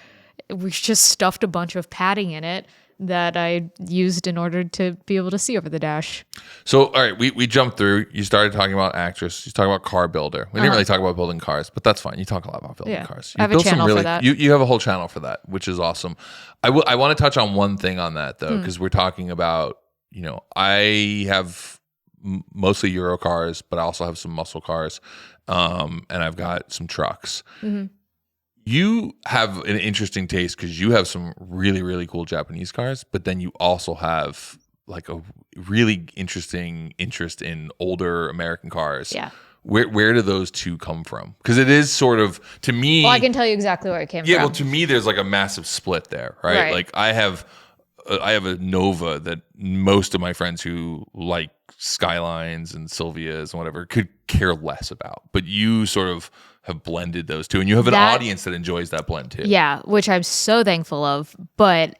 We just stuffed a bunch of padding in it that I used in order to be able to see over the dash. So, all right, we jumped through. You started talking about actress. You talked about car builder. We didn't really talk about building cars, but that's fine. You talk a lot about building cars. You I have a built some channel for that. You have a whole channel for that, which is awesome. I want to touch on one thing on that, though, because we're talking about, you know, I have mostly Euro cars, but I also have some muscle cars, and I've got some trucks. You have an interesting taste because you have some really, really cool Japanese cars, but then you also have like a really interesting interest in older American cars. Yeah. Where do those two come from? Because it is sort of, to me... Well, I can tell you exactly where it came from. Yeah, well, to me, there's like a massive split there, right? Like I have a Nova that most of my friends who like Skylines and Silvias and whatever could care less about. But you sort of have blended those two, and you have an audience that enjoys that blend too. Yeah, which I'm so thankful of. But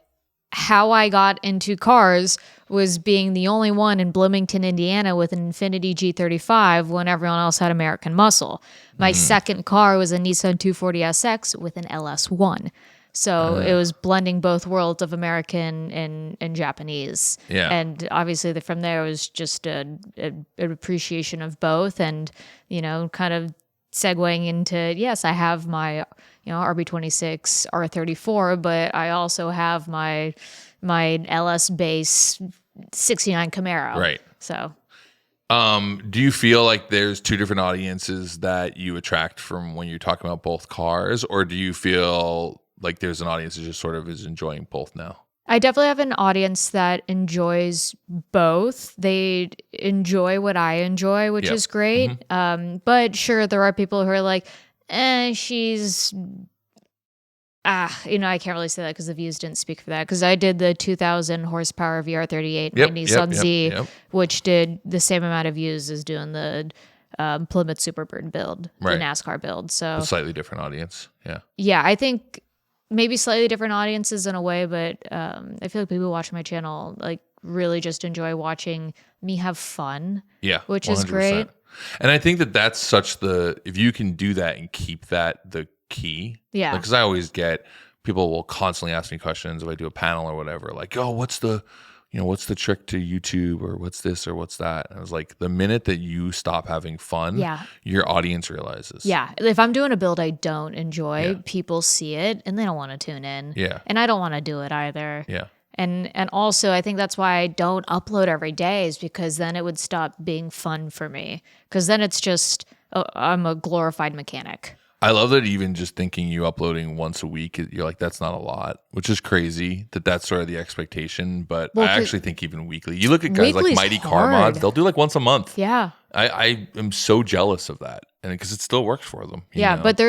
how I got into cars was being the only one in Bloomington, Indiana with an Infiniti G35 when everyone else had American muscle. My second car was a Nissan 240SX with an LS1. So it was blending both worlds of American and Japanese. Yeah. And obviously from there it was just an appreciation of both, and, you know, kind of segueing into, yes, I have my, you know, RB26 R34, but I also have my LS base 69 Camaro. Right. So do you feel like there's two different audiences that you attract from when you're talking about both cars, or do you feel like there's an audience that just sort of is enjoying both now? I definitely have an audience that enjoys both. They enjoy what I enjoy, which is great. But sure, there are people who are like, she's I can't really say that because the views didn't speak for that. Because I did the 2,000 horsepower VR38 my Nissan Z, which did the same amount of views as doing the Plymouth Superbird build, the NASCAR build. So a slightly different audience. Yeah, I think maybe slightly different audiences in a way, but I feel like people watching my channel like really just enjoy watching me have fun. Yeah, which 100%. Is great. And I think that that's such if you can do that and keep that the key. Yeah. Because I always get people will constantly ask me questions if I do a panel or whatever, like, oh, what's the trick to YouTube, or what's this or what's that? And I was like, the minute that you stop having fun, your audience realizes. Yeah. If I'm doing a build I don't enjoy, people see it and they don't want to tune in. Yeah. And I don't want to do it either. Yeah. And also I think that's why I don't upload every day, is because then it would stop being fun for me. Because then it's just, I'm a glorified mechanic. I love that even just thinking you uploading once a week, you're like, that's not a lot, which is crazy that's sort of the expectation. But I actually think even weekly. You look at guys like Mighty Car Mods, they'll do like once a month. Yeah. I am so jealous of that. And because it still works for them. You know? But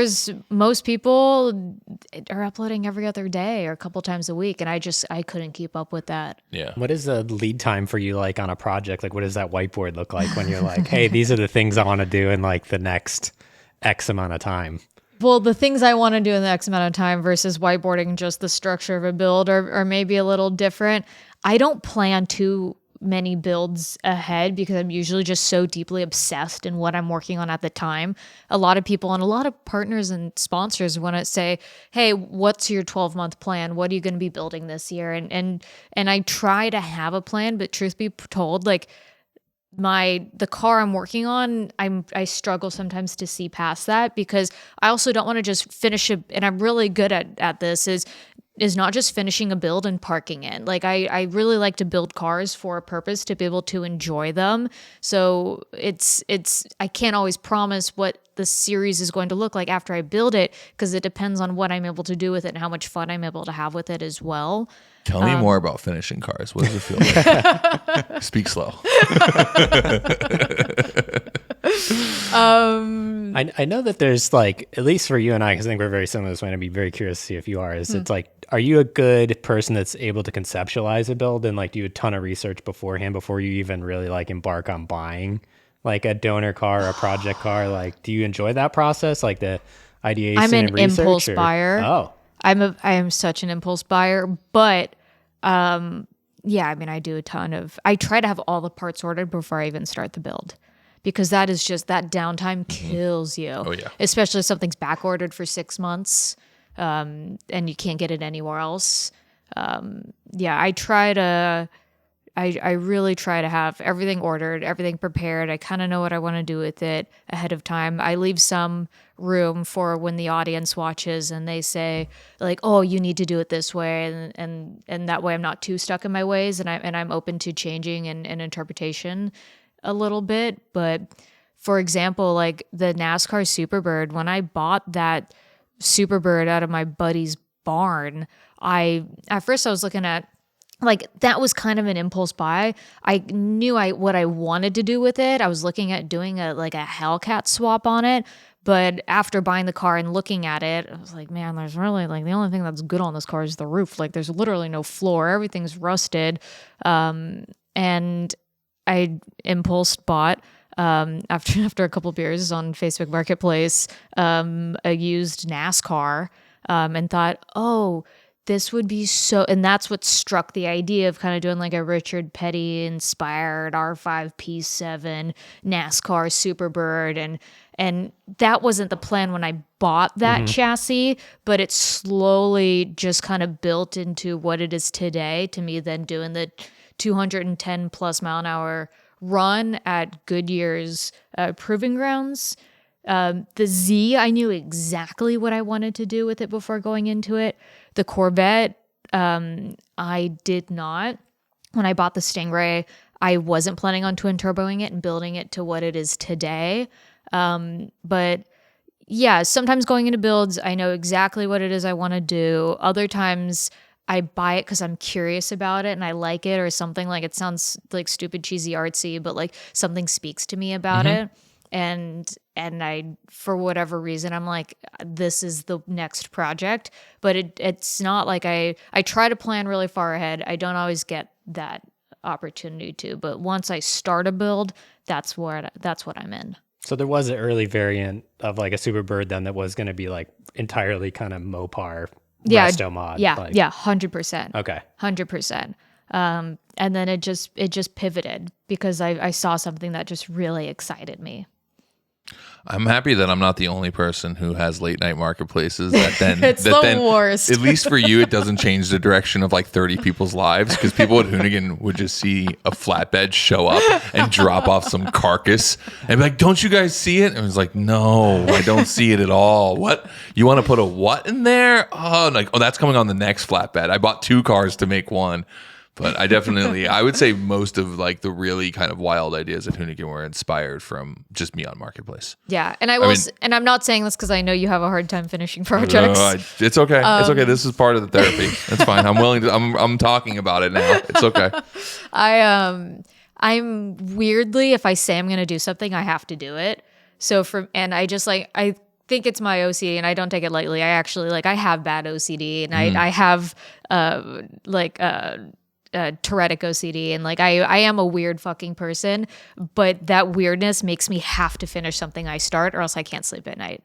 most people are uploading every other day or a couple times a week. And I couldn't keep up with that. Yeah. What is the lead time for you like on a project? Like what does that whiteboard look like when you're like, hey, these are the things I want to do in like the next X amount of time? Well, the things I want to do in the X amount of time versus whiteboarding just the structure of a build are maybe a little different. I don't plan too many builds ahead because I'm usually just so deeply obsessed in what I'm working on at the time. A lot of people and a lot of partners and sponsors want to say, hey, what's your 12-month plan? What are you going to be building this year? And I try to have a plan, but truth be told, like, the car I'm working on, I struggle sometimes to see past that, because I also don't want to just finish it. And I'm really good at this is not just finishing a build and parking it. Like I really like to build cars for a purpose, to be able to enjoy them. So I can't always promise what the series is going to look like after I build it, because it depends on what I'm able to do with it and how much fun I'm able to have with it as well. Tell me more about finishing cars. What does it feel like? Speak slow. I know that there's like, at least for you and I, because I think we're very similar this way, and I'd be very curious to see if you are, it's like, are you a good person that's able to conceptualize a build and like do a ton of research beforehand before you even really like embark on buying like a donor car or a project car? Like, do you enjoy that process? Like the ideation I'm an and research, impulse buyer. Oh, I am such an impulse buyer, but yeah, I mean, I try to have all the parts ordered before I even start the build, because that is just, that downtime kills you. Oh yeah. Especially if something's back ordered for 6 months, and you can't get it anywhere else. Yeah, I really try to have everything ordered, everything prepared. I kind of know what I want to do with it ahead of time. I leave some room for when the audience watches and they say like, oh, you need to do it this way. And that way I'm not too stuck in my ways, and I'm open to changing and interpretation a little bit. But for example, like the NASCAR Superbird, when I bought that Superbird out of my buddy's barn, at first I was looking at, like, that was kind of an impulse buy. I knew what I wanted to do with it. I was looking at doing a Hellcat swap on it. But after buying the car and looking at it, I was like, man, there's really, like, the only thing that's good on this car is the roof. Like, there's literally no floor. Everything's rusted. And I impulse bought, after a couple beers on Facebook Marketplace, a used NASCAR, and thought, oh, this would be so, and that's what struck the idea of kind of doing like a Richard Petty inspired R5 P7 NASCAR Superbird. And that wasn't the plan when I bought that chassis, but it slowly just kind of built into what it is today. To me, then doing the 210 plus mile an hour run at Goodyear's proving grounds. The Z, I knew exactly what I wanted to do with it before going into it. The Corvette, I did not. When I bought the Stingray, I wasn't planning on twin turboing it and building it to what it is today. But yeah, sometimes going into builds, I know exactly what it is I want to do. Other times, I buy it because I'm curious about it and I like it, or something. Like, it sounds like stupid, cheesy, artsy, but like something speaks to me about it. And I, for whatever reason, I'm like, this is the next project. But it's not like I try to plan really far ahead. I don't always get that opportunity to, but once I start a build, that's what I'm in. So there was an early variant of like a Superbird then that was going to be like entirely kind of Mopar resto mod. Yeah, like. 100%. Okay. 100%. And then it just pivoted because I saw something that just really excited me. I'm happy that I'm not the only person who has late night marketplaces that then It's that the then, worst. At least for you, it doesn't change the direction of like 30 people's lives, because people at Hoonigan would just see a flatbed show up and drop off some carcass and be like, "Don't you guys see it?" And it's like, "No, I don't see it at all." What? You want to put a what in there? Oh, like, oh, that's coming on the next flatbed. I bought 2 cars to make one. But I would say most of like the really kind of wild ideas at Hoonigan were inspired from just me on Marketplace. Yeah, and and I'm not saying this because I know you have a hard time finishing projects. It's okay. It's okay. This is part of the therapy. It's fine. I'm willing to. I'm talking about it now. It's okay. I'm weirdly, if I say I'm going to do something, I have to do it. So I think it's my OCD, and I don't take it lightly. I actually I have bad OCD, and I have Tourettic OCD, and like I am a weird fucking person, but that weirdness makes me have to finish something I start, or else I can't sleep at night.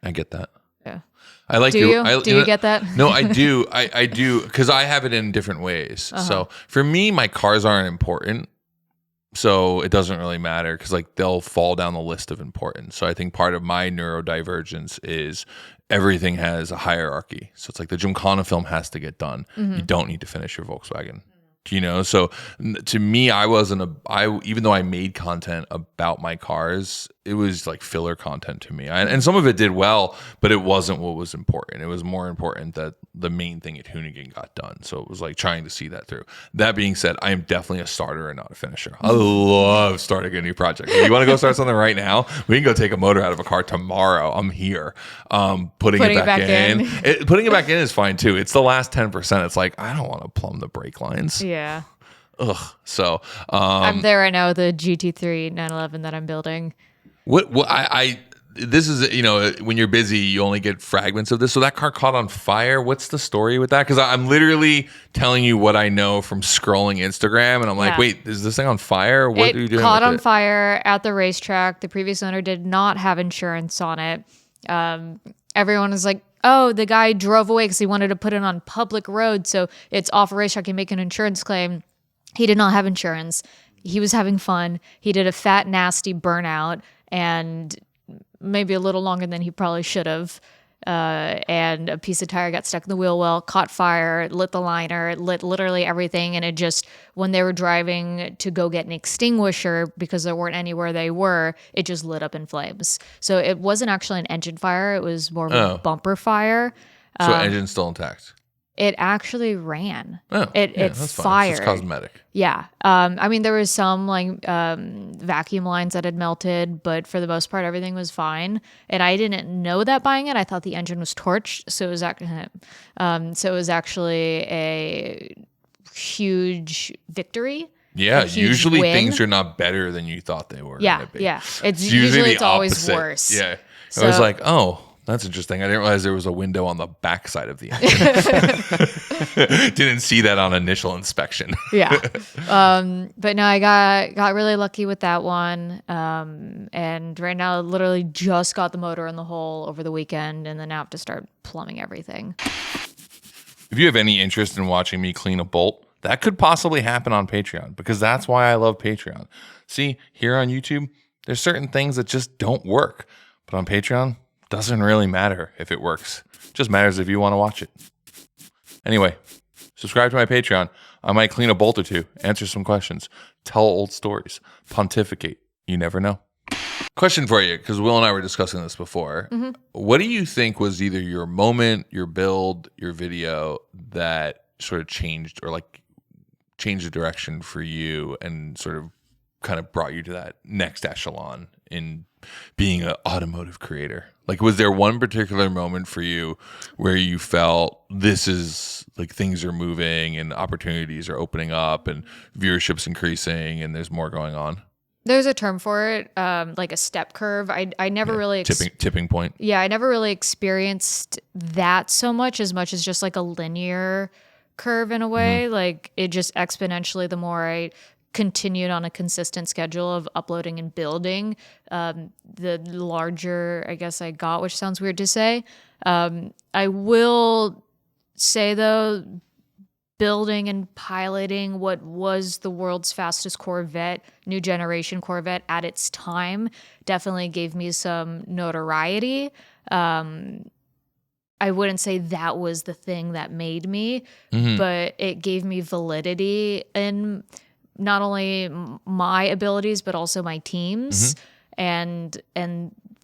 I get that. Yeah. I like do you? Do you get that? No, I do. I do, because I have it in different ways. So for me, my cars aren't important. So it doesn't really matter, because like they'll fall down the list of importance. So I think part of my neurodivergence is everything has a hierarchy. So it's like the Gymkhana film has to get done. You don't need to finish your Volkswagen. You know, so to me, even though I made content about my cars, it was like filler content to me. And some of it did well, but it wasn't what was important. It was more important that the main thing at Hoonigan got done. So it was like trying to see that through. That being said, I am definitely a starter and not a finisher. I love starting a new project. If you want to go start something right now, we can go take a motor out of a car tomorrow. I'm here. Putting it back in. Putting it back in is fine too. It's the last 10%. It's like, I don't want to plumb the brake lines. Yeah. Ugh. So I'm there right now with the GT3 911 that I'm building. This is, you know, when you're busy, you only get fragments of this. So that car caught on fire. What's the story with that? Because I'm literally telling you what I know from scrolling Instagram, and I'm like, wait, is this thing on fire? What are you doing? It caught on fire at the racetrack. The previous owner did not have insurance on it. Everyone was like, oh, the guy drove away because he wanted to put it on public road, so it's off a racetrack, and make an insurance claim. He did not have insurance. He was having fun. He did a fat, nasty burnout, and maybe a little longer than he probably should have. And a piece of tire got stuck in the wheel well, caught fire, lit the liner, lit literally everything. And it just, when they were driving to go get an extinguisher because there weren't anywhere they were, it just lit up in flames. So it wasn't actually an engine fire. It was more of a bumper fire. So engine's still intact? It actually ran. Oh, it that's fired. It's cosmetic. Yeah. I mean, there was some vacuum lines that had melted, but for the most part, everything was fine. And I didn't know that buying it. I thought the engine was torched. So it was actually a huge victory. Yeah. Usually things are not better than you thought they were. Yeah. Yeah. It's usually it's always worse. Yeah. So, I was like, oh, that's interesting. I didn't realize there was a window on the backside of the engine. Didn't see that on initial inspection. Yeah. But no, I got really lucky with that one. And right now, literally just got the motor in the hole over the weekend, and then now I have to start plumbing everything. If you have any interest in watching me clean a bolt, that could possibly happen on Patreon, because that's why I love Patreon. See, here on YouTube, there's certain things that just don't work. But on Patreon, doesn't really matter if it works. It just matters if you want to watch it. Anyway, subscribe to my Patreon. I might clean a bolt or two, answer some questions, tell old stories, pontificate. You never know. Question for you, because Will and I were discussing this before. Mm-hmm. What do you think was either your moment, your build, your video that sort of changed, or like changed the direction for you and sort of kind of brought you to that next echelon in being an automotive creator? Like, was there one particular moment for you where you felt this is like things are moving and opportunities are opening up and viewership's increasing and there's more going on? There's a term for it, like a step curve. I never really tipping point. Yeah, I never really experienced that so much as just like a linear curve in a way. Like it just exponentially, the more I continued on a consistent schedule of uploading and building, the larger I guess I got, which sounds weird to say. I will say though, building and piloting what was the world's fastest Corvette, new generation Corvette at its time, definitely gave me some notoriety. I wouldn't say that was the thing that made me, but it gave me validity in not only my abilities, but also my team's. And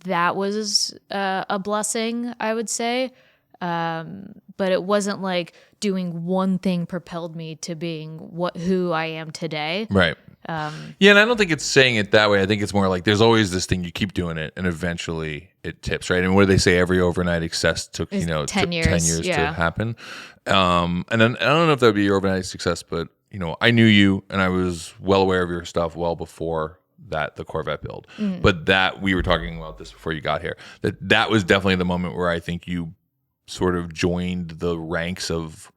that was a blessing, I would say. But it wasn't like doing one thing propelled me to being who I am today. Right. Yeah, and I don't think it's saying it that way. I think it's more like there's always this thing, you keep doing it and eventually it tips, right? And what do they say? Every overnight success took 10 years to happen. And then I don't know if that would be your overnight success, but I knew you and I was well aware of your stuff well before the Corvette build. But that we were talking about this before you got here. That was definitely the moment where I think you sort of joined the ranks of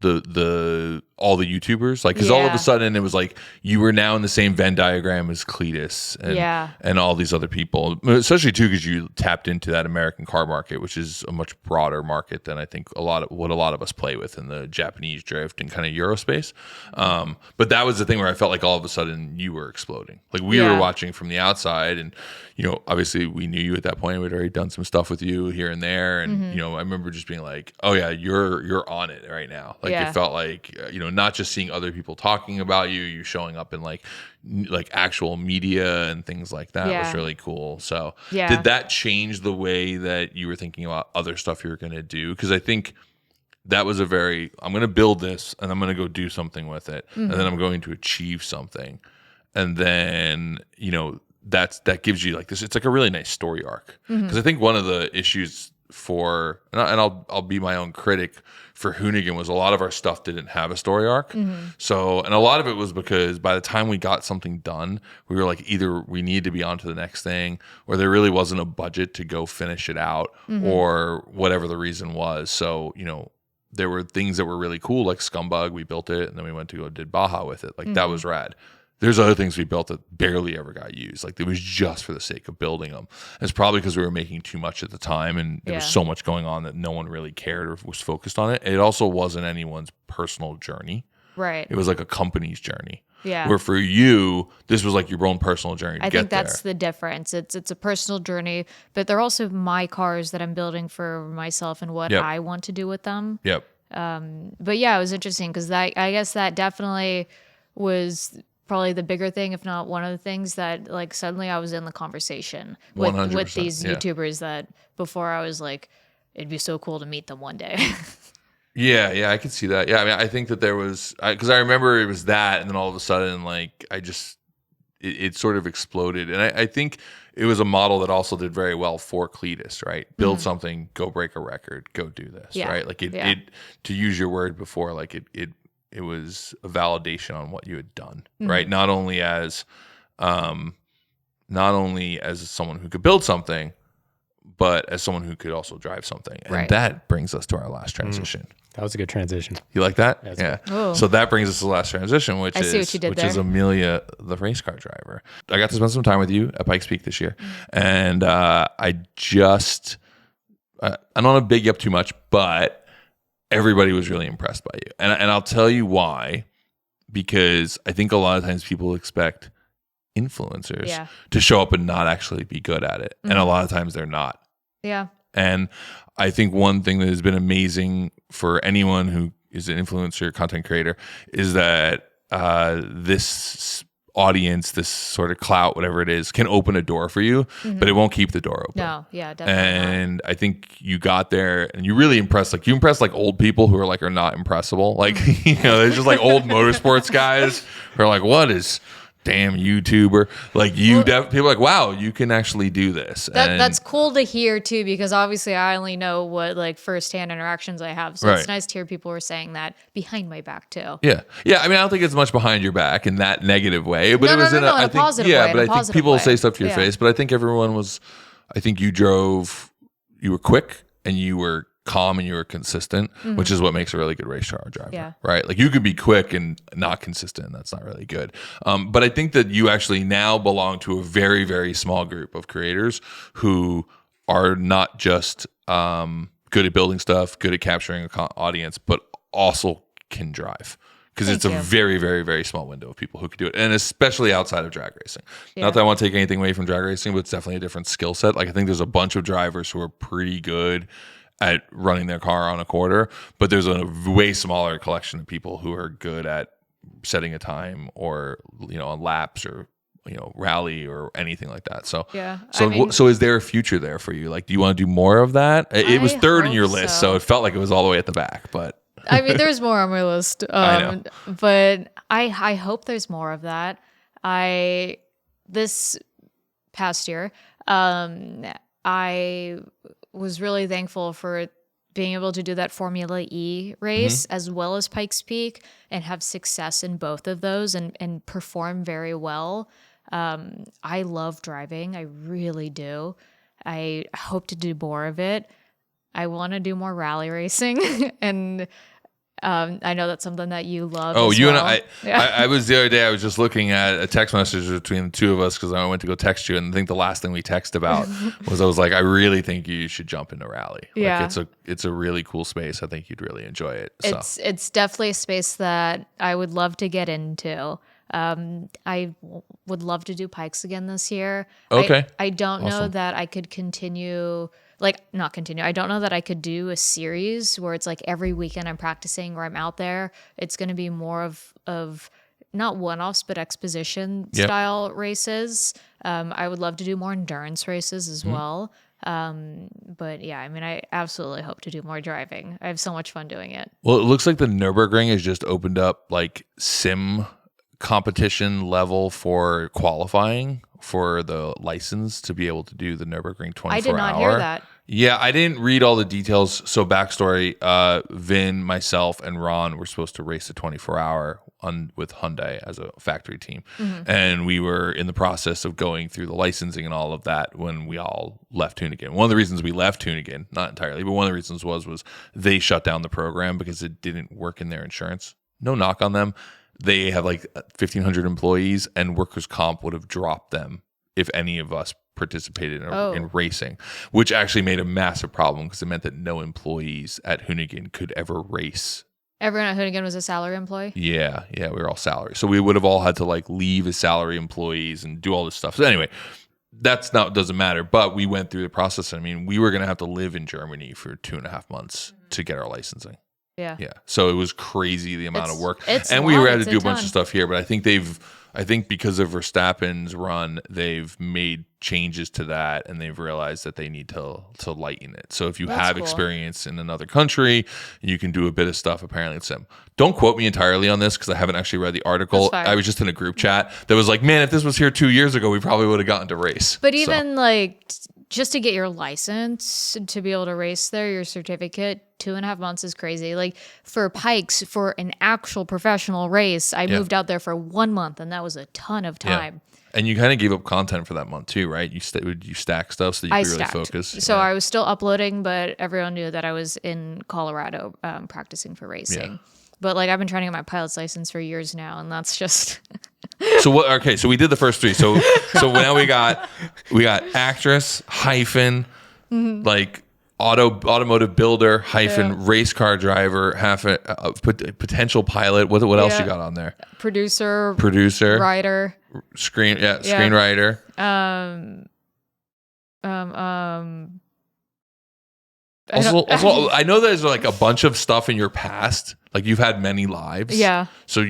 all the YouTubers, like, because all of a sudden it was like you were now in the same Venn diagram as Cletus and all these other people, especially too because you tapped into that American car market, which is a much broader market than I think a lot of us play with in the Japanese drift and kind of Euro space. But that was the thing where I felt like all of a sudden you were exploding. Like we were watching from the outside, and obviously we knew you at that point. We'd already done some stuff with you here and there, and I remember just being like, oh yeah, you're on it right now. Like it felt like not just seeing other people talking about you showing up in like actual media and things like that was really cool. So did that change the way that you were thinking about other stuff you were going to do? Because I think that was I'm going to build this and I'm going to go do something with it, and then I'm going to achieve something, and then that gives you like this. It's like a really nice story arc. Because I think one of the issues and I'll be my own critic for Hoonigan was a lot of our stuff didn't have a story arc. So, and a lot of it was because by the time we got something done, we were like, either we need to be on to the next thing, or there really wasn't a budget to go finish it out, or whatever the reason was. So, there were things that were really cool, like Scumbug, we built it, and then we went to go did Baja with it. Like that was rad. There's other things we built that barely ever got used. Like it was just for the sake of building them. It's probably because we were making too much at the time, and there was so much going on that no one really cared or was focused on it. It also wasn't anyone's personal journey. Right. It was like a company's journey. Yeah. Where for you, this was like your own personal journey to I get think that's there. the difference. It's a personal journey, but they're also my cars that I'm building for myself and what I want to do with them. Yep. But yeah, it was interesting because I guess that definitely was probably the bigger thing, if not one of the things that like suddenly I was in the conversation with these YouTubers that before I was like, it'd be so cool to meet them one day. Yeah, I could see that. Yeah, I mean, I think that there was, because I remember it was that, and then all of a sudden, like, it sort of exploded. And I think it was a model that also did very well for Cletus, right? Build something, go break a record, go do this, right? Like it, to use your word before, like it was a validation on what you had done, right? Not only as someone who could build something, but as someone who could also drive something. And that brings us to our last transition. That was a good transition. You like that? Yeah. Oh. So that brings us to the last transition, which is Emelia, the race car driver. I got to spend some time with you at Pikes Peak this year, and I don't want to big you up too much, but everybody was really impressed by you, and I'll tell you why. Because I think a lot of times people expect influencers to show up and not actually be good at it, and a lot of times they're not. Yeah. And I think one thing that has been amazing for anyone who is an influencer, content creator, is that this audience, this sort of clout, whatever it is, can open a door for you, but it won't keep the door open. No, yeah, definitely. And I think you got there and you really impressed, like you impressed like old people who are not impressible. Like, there's just like old motorsports guys who are like, what is damn YouTuber. Like people are like, wow, you can actually do this. That's cool to hear too, because obviously I only know what like firsthand interactions I have. So it's nice to hear people were saying that behind my back too. Yeah. I mean, I don't think it's much behind your back in that negative way, but it was in a positive way. Yeah, but I think people say stuff to your face, but I think everyone was. I think you were quick and you were calm and you were consistent, which is what makes a really good race car driver, right? Like you could be quick and not consistent. And that's not really good. But I think that you actually now belong to a very, very small group of creators who are not just good at building stuff, good at capturing an audience, but also can drive. Because it's a very, very, very small window of people who could do it. And especially outside of drag racing. Yeah. Not that I want to take anything away from drag racing, but it's definitely a different skill set. Like I think there's a bunch of drivers who are pretty good at running their car on a quarter, but there's a way smaller collection of people who are good at setting a time or, on laps or, rally or anything like that. So, so is there a future there for you? Like, do you want to do more of that? It was third in your list, so it felt like it was all the way at the back, but. I mean, there's more on my list, I know. But I hope there's more of that. This past year, I was really thankful for being able to do that Formula E race as well as Pikes Peak and have success in both of those and perform very well. I love driving. I really do. I hope to do more of it. I want to do more rally racing and I know that's something that you love. Oh, as you well. and I was the other day, I was just looking at a text message between the two of us because I went to go text you. And I think the last thing we texted about was I was like, I really think you should jump into rally. Yeah. Like it's a really cool space. I think you'd really enjoy it. So. It's definitely a space that I would love to get into. I would love to do Pikes again this year. Okay. I don't know that I could continue. I don't know that I could do a series where it's like every weekend I'm practicing or I'm out there. It's going to be more of not one-offs, but exposition style races. I would love to do more endurance races as well. But yeah, I mean, I absolutely hope to do more driving. I have so much fun doing it. Well, it looks like the Nürburgring has just opened up like sim competition level for qualifying for the license to be able to do the Nürburgring 24 hour. I did not hear that. Yeah, I didn't read all the details. So backstory, Vin, myself, and Ron were supposed to race the 24 hour with Hyundai as a factory team. And we were in the process of going through the licensing and all of that when we all left Hoonigan. One of the reasons we left Hoonigan, not entirely, but one of the reasons was they shut down the program because it didn't work in their insurance. No knock on them. They have like 1,500 employees, and workers' comp would have dropped them if any of us participated in racing, which actually made a massive problem because it meant that no employees at Hoonigan could ever race. Everyone at Hoonigan was a salary employee? Yeah, we were all salary. So we would have all had to like leave as salary employees and do all this stuff. So anyway, doesn't matter. But we went through the process. I mean, we were going to have to live in Germany for 2.5 months to get our licensing. Yeah. So it was crazy the amount of work. And we had to do a bunch of stuff here, but I think because of Verstappen's run, they've made changes to that and they've realized that they need to lighten it. So if you have experience in another country, you can do a bit of stuff apparently at sim. Don't quote me entirely on this because I haven't actually read the article. I was just in a group chat that was like, man, if this was here 2 years ago, we probably would have gotten to race. But even just to get your license, to be able to race there, your certificate, 2.5 months is crazy. Like for Pikes, for an actual professional race, I moved out there for 1 month, and that was a ton of time. Yeah. And you kind of gave up content for that month too, right? You stack stuff so you could really focus. So I was still uploading, but everyone knew that I was in Colorado practicing for racing. Yeah. But like I've been trying to get my pilot's license for years now, and that's just. So what? Okay, so we did the first three. So now we got actress hyphen, like automotive builder hyphen race car driver potential pilot. What else you got on there? Producer, writer, screenwriter. Also, I know there's like a bunch of stuff in your past. Like you've had many lives. Yeah. So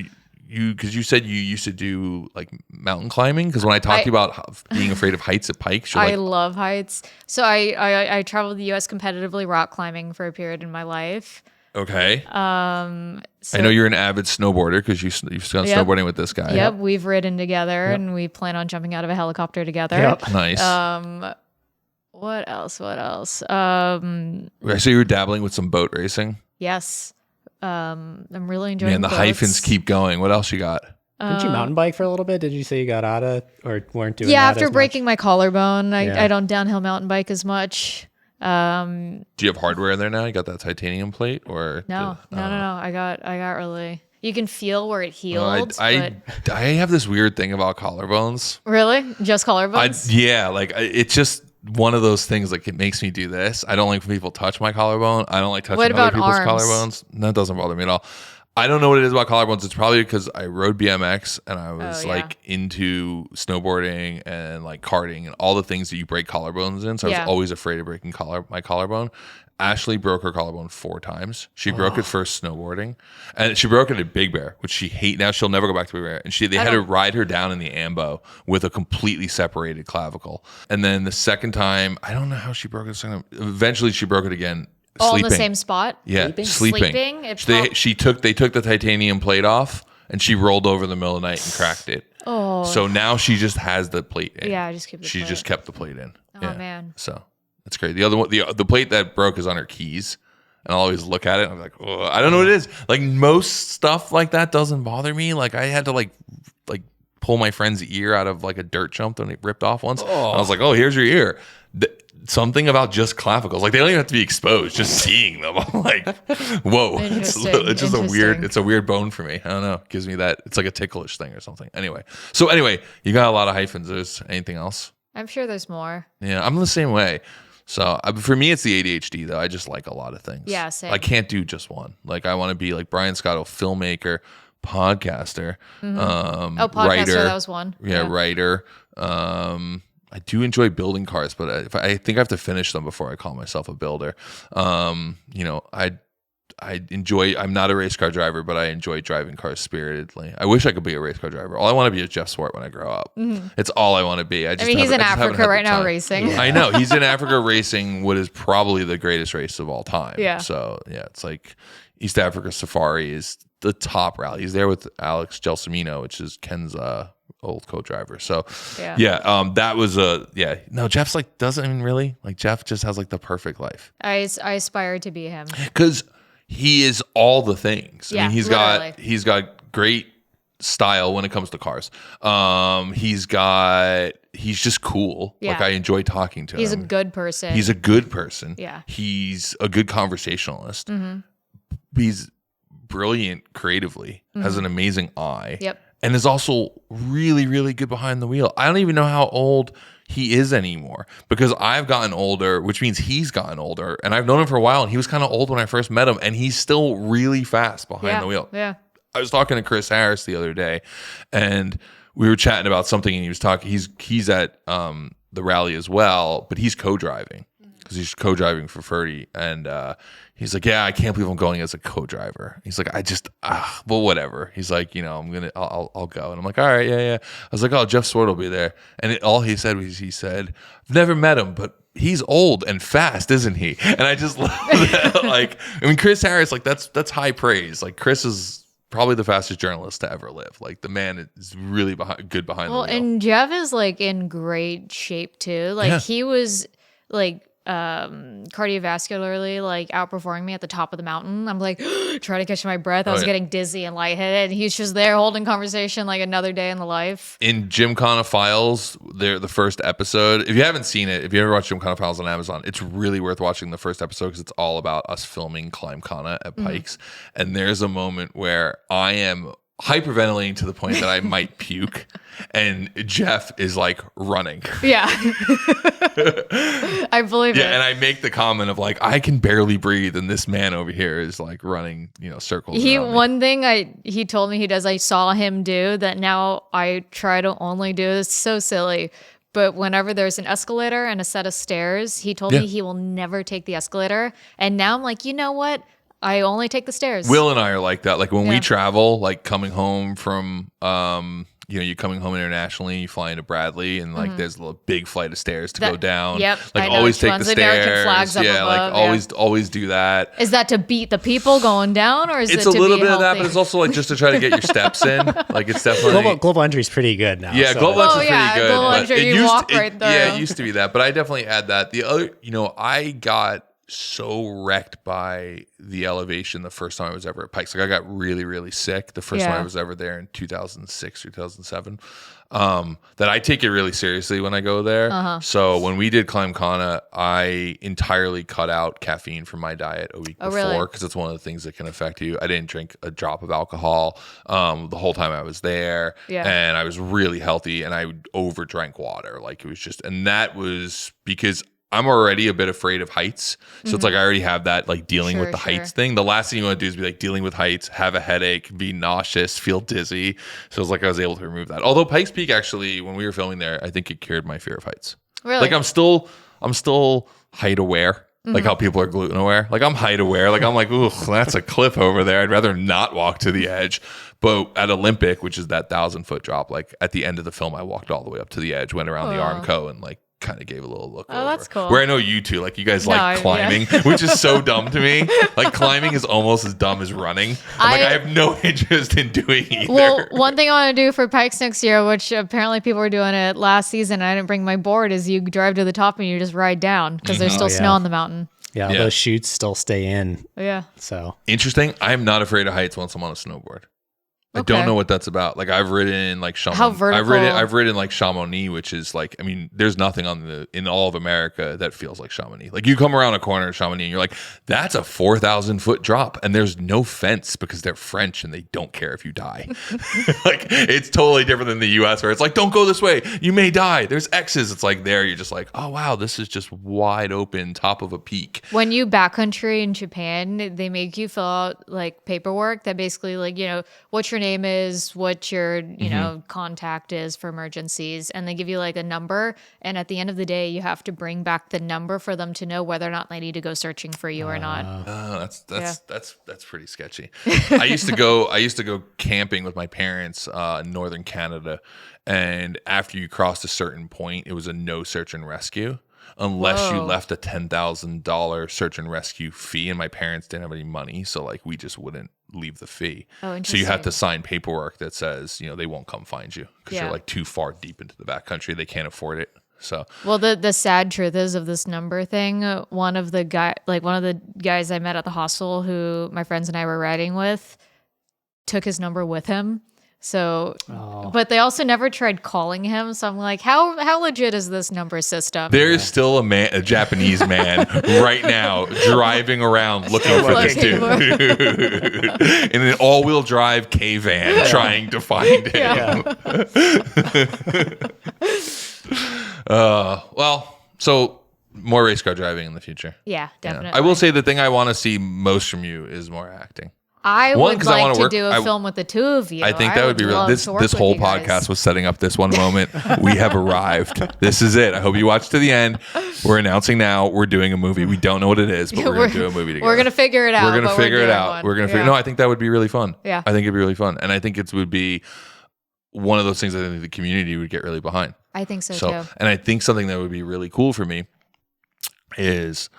because you said you used to do like mountain climbing. Because when I talked to you about being afraid of heights at Pikes, I love heights. So I traveled the U.S. competitively rock climbing for a period in my life. Okay. So, I know you're an avid snowboarder because you've gone snowboarding with this guy. Yep, we've ridden together and we plan on jumping out of a helicopter together. Yep. Nice. What else? So you were dabbling with some boat racing? Yes. I'm really enjoying Man, the boats. hyphens keep going. What else you got? Didn't you mountain bike for a little bit? Did you say you got out of or weren't doing that after as breaking my collarbone, Yeah. I don't downhill mountain bike as much. Do you have hardware there now? You got that titanium plate or No. I got really. You can feel where it healed. I have this weird thing about collarbones. Really? Just collarbones? It's just one of those things. Like it makes me do this. I don't like when people touch my collarbone. I don't like touching What other about people's arms? collarbones. That doesn't bother me at all. I don't know what it is about collarbones. It's probably because I rode BMX and I was like into snowboarding and like karting and all the things that you break collarbones in. So I was always afraid of breaking my collarbone. Ashley broke her collarbone 4 times. She broke it first snowboarding, and she broke it at Big Bear, which she hates now. She'll never go back to Big Bear. And they had to ride her down in the Ambo with a completely separated clavicle. And then the second time, I don't know how she broke it. Eventually, she broke it again. All Sleeping. in the same spot? Yeah, sleeping. They took the titanium plate off and she rolled over in the middle of the night and cracked it. Oh. So now she just has the plate in. Yeah, I just keep the plate. Just kept the plate in. Oh, man. So that's great. The other one, the plate that broke is on her keys. And I'll always look at it and I'm like, oh, I don't know what it is. Like most stuff like that doesn't bother me. Like I had to like pull my friend's ear out of like a dirt jump and it ripped off once. And I was like, oh, here's your ear. Something about just clavicles, like they don't even have to be exposed, just seeing them. I'm like, whoa, it's just a weird bone for me. I don't know. It gives me that, it's like a ticklish thing or something. Anyway, you got a lot of hyphens. There's anything else? I'm sure there's more. Yeah, I'm the same way. So for me, it's the ADHD though. I just like a lot of things. Yeah, same. I can't do just one. Like I want to be like Brian Scotto, filmmaker, podcaster, Podcaster, writer. that was one. Yeah, writer. I do enjoy building cars, but I think I have to finish them before I call myself a builder. I enjoy. I'm not a race car driver, but I enjoy driving cars spiritedly. I wish I could be a race car driver. All I want to be is Jeff Swart when I grow up. It's all I want to be. He's in Africa right now racing. I know he's in Africa racing what is probably the greatest race of all time. Yeah. So yeah, it's like East Africa Safari is the top rally. He's there with Alex Gelsomino, which is Ken's old co-driver. So that was no, Jeff's like doesn't even really like Jeff just has like the perfect life. I aspire to be him because he is all the things. Yeah, I mean, he's got great style when it comes to cars. He's just cool. Yeah. Like I enjoy talking to him. He's a good person. He's a good person. Yeah. He's a good conversationalist. He's brilliant creatively, has an amazing eye. Yep. And is also really, really good behind the wheel. I don't even know how old he is anymore because I've gotten older, which means he's gotten older. And I've known him for a while, and he was kind of old when I first met him, and he's still really fast behind the wheel. Yeah. I was talking to Chris Harris the other day, and we were chatting about something, and he was talking. He's at the rally as well, but he's co-driving because he's co-driving for Ferdy, and he's like, yeah, I can't believe I'm going as a co-driver. He's like, well, whatever. He's like, I'll go. And I'm like, all right, yeah. I was like, oh, Jeff Swart will be there. And all he said was, I've never met him, but he's old and fast, isn't he? And I just love that. Like, I mean, Chris Harris, like that's high praise. Like Chris is probably the fastest journalist to ever live. Like the man is really good behind the wheel. And Jeff is like in great shape too. Like he was like cardiovascularly like outperforming me at the top of the mountain. I'm like trying to catch my breath. I was getting dizzy and lightheaded, and he's just there holding conversation like another day in the life. In Gymkhana Files, the first episode, if you haven't seen it, if you ever watched Gymkhana Files on Amazon, it's really worth watching the first episode because it's all about us filming Climbkhana at Pikes. And there's a moment where I am hyperventilating to the point that I might puke, and Jeff is like running. Yeah. I believe it. Yeah, and I make the comment of like, I can barely breathe, and this man over here is like running, circles. One thing he told me he does, I saw him do that now I try to only do. It's so silly. But whenever there's an escalator and a set of stairs, he told me he will never take the escalator. And now I'm like, you know what? I only take the stairs. Will and I are like that. Like when we travel, like coming home from, you're coming home internationally, you fly into Bradley, and like there's a big flight of stairs to go down. Yep. Like always take the stairs. American flags up above, like always do that. Is that to beat the people going down, or is It's it a to little be bit healthy? of that, but it's also like just to try to get your steps in. Like it's definitely Global entry is pretty good now. Yeah, so. global entry is yeah, pretty good. global but entry, it you used- walk it- right through. Yeah, it used to be that, but I definitely add that. The other, I got so wrecked by the elevation the first time I was ever at Pikes. Like I got really, really sick the first time I was ever there in 2006, 2007. That I take it really seriously when I go there. So when we did Climbcana, I entirely cut out caffeine from my diet a week before because it's one of the things that can affect you. I didn't drink a drop of alcohol the whole time I was there, and I was really healthy, and I overdrank water. Like it was just, and that was because I'm already a bit afraid of heights. So it's like I already have that like dealing with the heights thing. The last thing you want to do is be like dealing with heights, have a headache, be nauseous, feel dizzy. So it's like I was able to remove that. Although Pikes Peak actually, when we were filming there, I think it cured my fear of heights. Really? Like I'm still height aware. Like how people are gluten aware. Like I'm height aware. Like I'm like, ooh, that's a cliff over there. I'd rather not walk to the edge. But at Olympic, which is that 1,000-foot drop, like at the end of the film, I walked all the way up to the edge, went around the Armco, and like kind of gave a little look over. That's cool. Where I know you two, like you guys like climbing, which is so dumb to me. Like climbing is almost as dumb as running. I have no interest in doing either. Well, one thing I want to do for Pikes next year, which apparently people were doing it last season, I didn't bring my board, is you drive to the top and you just ride down because there's still snow on the mountain. Yeah, those chutes still stay in. Yeah. So interesting. I'm not afraid of heights once I'm on a snowboard. I don't know what that's about. Like I've ridden like Chamonix. How vertical? I've ridden like Chamonix, which is like, I mean, there's nothing in all of America that feels like Chamonix. Like you come around a corner of Chamonix and you're like, that's a 4,000-foot drop, and there's no fence because they're French and they don't care if you die. Like it's totally different than the U.S. where it's like, don't go this way, you may die. There's X's. It's like there, you're just like, oh wow, this is just wide open, top of a peak. When you backcountry in Japan, they make you fill out like paperwork that basically like, what's your name is, what your contact is for emergencies, and they give you like a number, and at the end of the day you have to bring back the number for them to know whether or not they need to go searching for you or not. That's pretty sketchy. I used to go camping with my parents in northern Canada, and after you crossed a certain point, it was a no search and rescue. Unless you left a $10,000 search and rescue fee, and my parents didn't have any money, so like we just wouldn't leave the fee. Oh, so you have to sign paperwork that says they won't come find you because you're like too far deep into the backcountry. They can't afford it. So well, the sad truth is of this number thing. One of the guys I met at the hostel, who my friends and I were riding with, took his number with him. So, but they also never tried calling him. So I'm like, how legit is this number system? There is still a Japanese man right now driving around looking for this dude in an all-wheel drive K-van trying to find him. So more race car driving in the future. Yeah, definitely. I will say the thing I want to see most from you is more acting. I would like to do a film with the two of you. I think that would be really. This whole podcast was setting up this one moment. We have arrived. This is it. I hope you watch to the end. We're announcing now. We're doing a movie. We don't know what it is, but we're going to do a movie together. We're going to figure it out. We're going to figure it out. We're going to figure. No, I think that would be really fun. Yeah, I think it'd be really fun, and I think it would be one of those things I think the community would get really behind. I think so too. And I think something that would be really cool for me is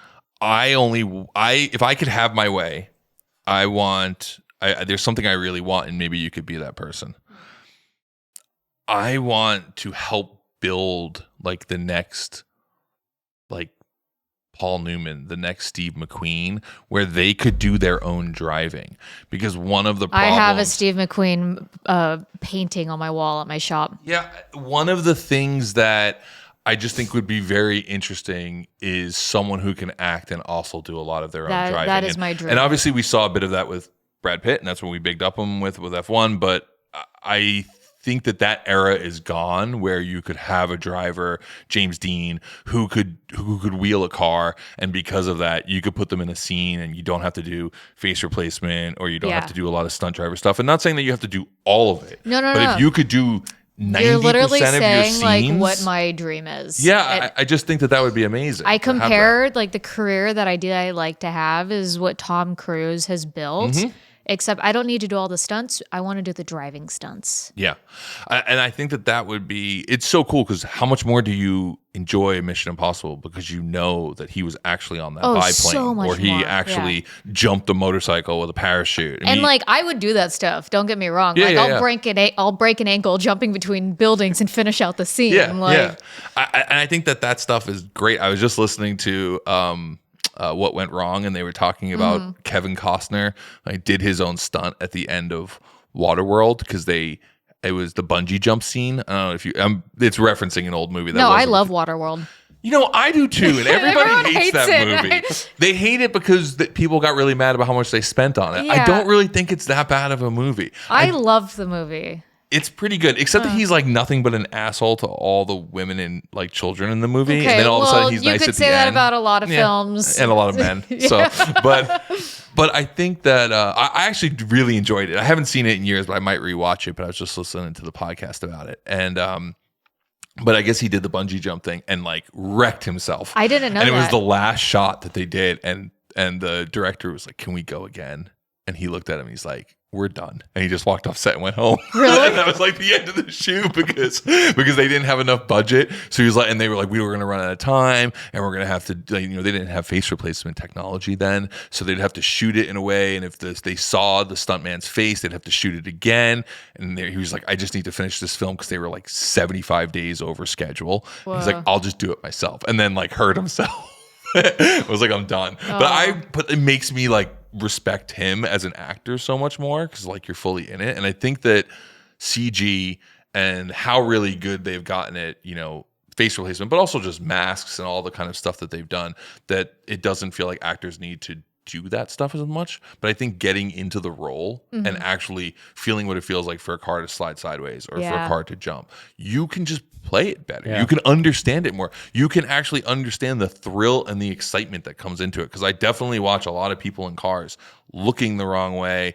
if I could have my way, there's something I really want, and maybe you could be that person. I want to help build like the next, like Paul Newman, the next Steve McQueen, where they could do their own driving. Because one of the problems, I have a Steve McQueen painting on my wall at my shop. Yeah, one of the things that I just think would be very interesting is someone who can act and also do a lot of their own driving. That is my dream. And obviously we saw a bit of that with Brad Pitt, and that's when we bigged up him with F1. But I think that era is gone, where you could have a driver, James Dean, who could wheel a car, and because of that, you could put them in a scene, and you don't have to do face replacement, or you don't have to do a lot of stunt driver stuff. And not saying that you have to do all of it. No. But if you could do You're literally 90% of your saying like scenes. what my dream is. Yeah, I just think that would be amazing. I to have that. compared like the career that I like to have is what Tom Cruise has built. Except I don't need to do all the stunts. I want to do the driving stunts. Yeah. And I think that would be, it's so cool because how much more do you enjoy Mission Impossible because you know that he was actually on that biplane so much or he more. actually jumped a motorcycle with a parachute. And like I would do that stuff. Don't get me wrong. Yeah, like yeah, I'll break an ankle jumping between buildings and finish out the scene. Yeah, like, yeah. And I think that stuff is great. I was just listening to What Went Wrong, and they were talking about Kevin Costner did his own stunt at the end of Waterworld because it was the bungee jump scene. I don't know if you it's referencing an old movie. That I love Waterworld. You know, I do too, and everybody hates that it, movie. right? They hate it because people got really mad about how much they spent on it. I Yeah. don't really think it's that bad of a movie. I loved the movie. It's pretty good, except that he's like nothing but an asshole to all the women and like children in the movie, Okay, and then all of a sudden he's nice at the end. You could say that about a lot of films and a lot of men. So, but I think that I actually really enjoyed it. I haven't seen it in years, but I might rewatch it. But I was just listening to the podcast about it, and but I guess he did the bungee jump thing and like wrecked himself. I didn't know and that. it was the last shot that they did, and the director was like, "Can we go again?" And he looked at him. He's like, "We're done," and he just walked off set and went home. Really? And that was like the end of the shoot because they didn't have enough budget. So he was like, and they were like, we were going to run out of time, and we're going to have to, they didn't have face replacement technology then, so they'd have to shoot it in a way. And if they saw the stuntman's face, they'd have to shoot it again. And he was like, I just need to finish this film because they were like 75 days over schedule. He's like, I'll just do it myself, and then like hurt himself. I was like, I'm done. But it makes me like respect him as an actor so much more because like you're fully in it. And I think that CG and how really good they've gotten it, face replacement, but also just masks and all the kind of stuff that they've done, that it doesn't feel like actors need to do that stuff as much. But I think getting into the role and actually feeling what it feels like for a car to slide sideways or for a car to jump, you can just play it better. Yeah. You can understand it more. You can actually understand the thrill and the excitement that comes into it. Because I definitely watch a lot of people in cars looking the wrong way,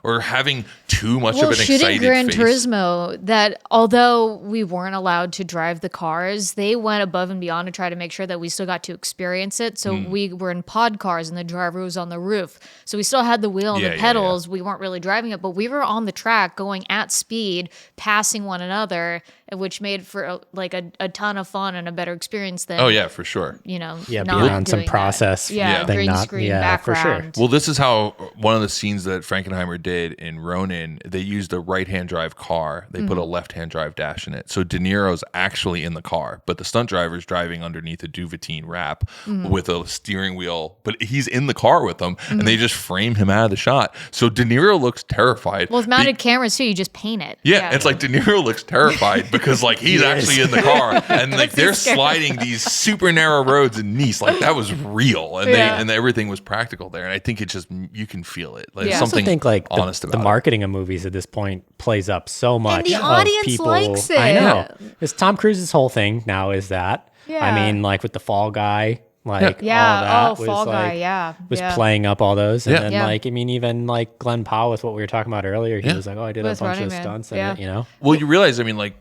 or having too much of an excited Gran face. Turismo, that although we weren't allowed to drive the cars, they went above and beyond to try to make sure that we still got to experience it. So we were in pod cars and the driver was on the roof. So we still had the wheel and the pedals. We weren't really driving it, but we were on the track going at speed, passing one another, which made for a ton of fun and a better experience than For sure. not being on some doing process that. Green screen background. For sure. Well, this is how one of the scenes that Frankenheimer did in Ronin, they used a right-hand drive car. They put a left-hand drive dash in it. So De Niro's actually in the car, but the stunt driver's driving underneath a Duvetine wrap with a steering wheel, but he's in the car with them, and they just frame him out of the shot. So De Niro looks terrified. Well, with mounted cameras too, you just paint it. Yeah, it's like De Niro looks terrified because like he's actually in the car and like they're sliding these super narrow roads in Nice. Like that was real, and and everything was practical there. And I think it just, you can feel it. Like something I think like honest the about marketing of movies at this point plays up so much. And the of audience people, likes it. I know. It's Tom Cruise's whole thing now is that. Yeah. I mean, like with the Fall Guy, like all that was Fall like, Guy, was playing up all those. And then Yeah. like, I mean, even like Glenn Powell with what we were talking about earlier, he was like, oh, I did With a bunch Running of Man. stunts Yeah. in it, Well, you realize, I mean, like,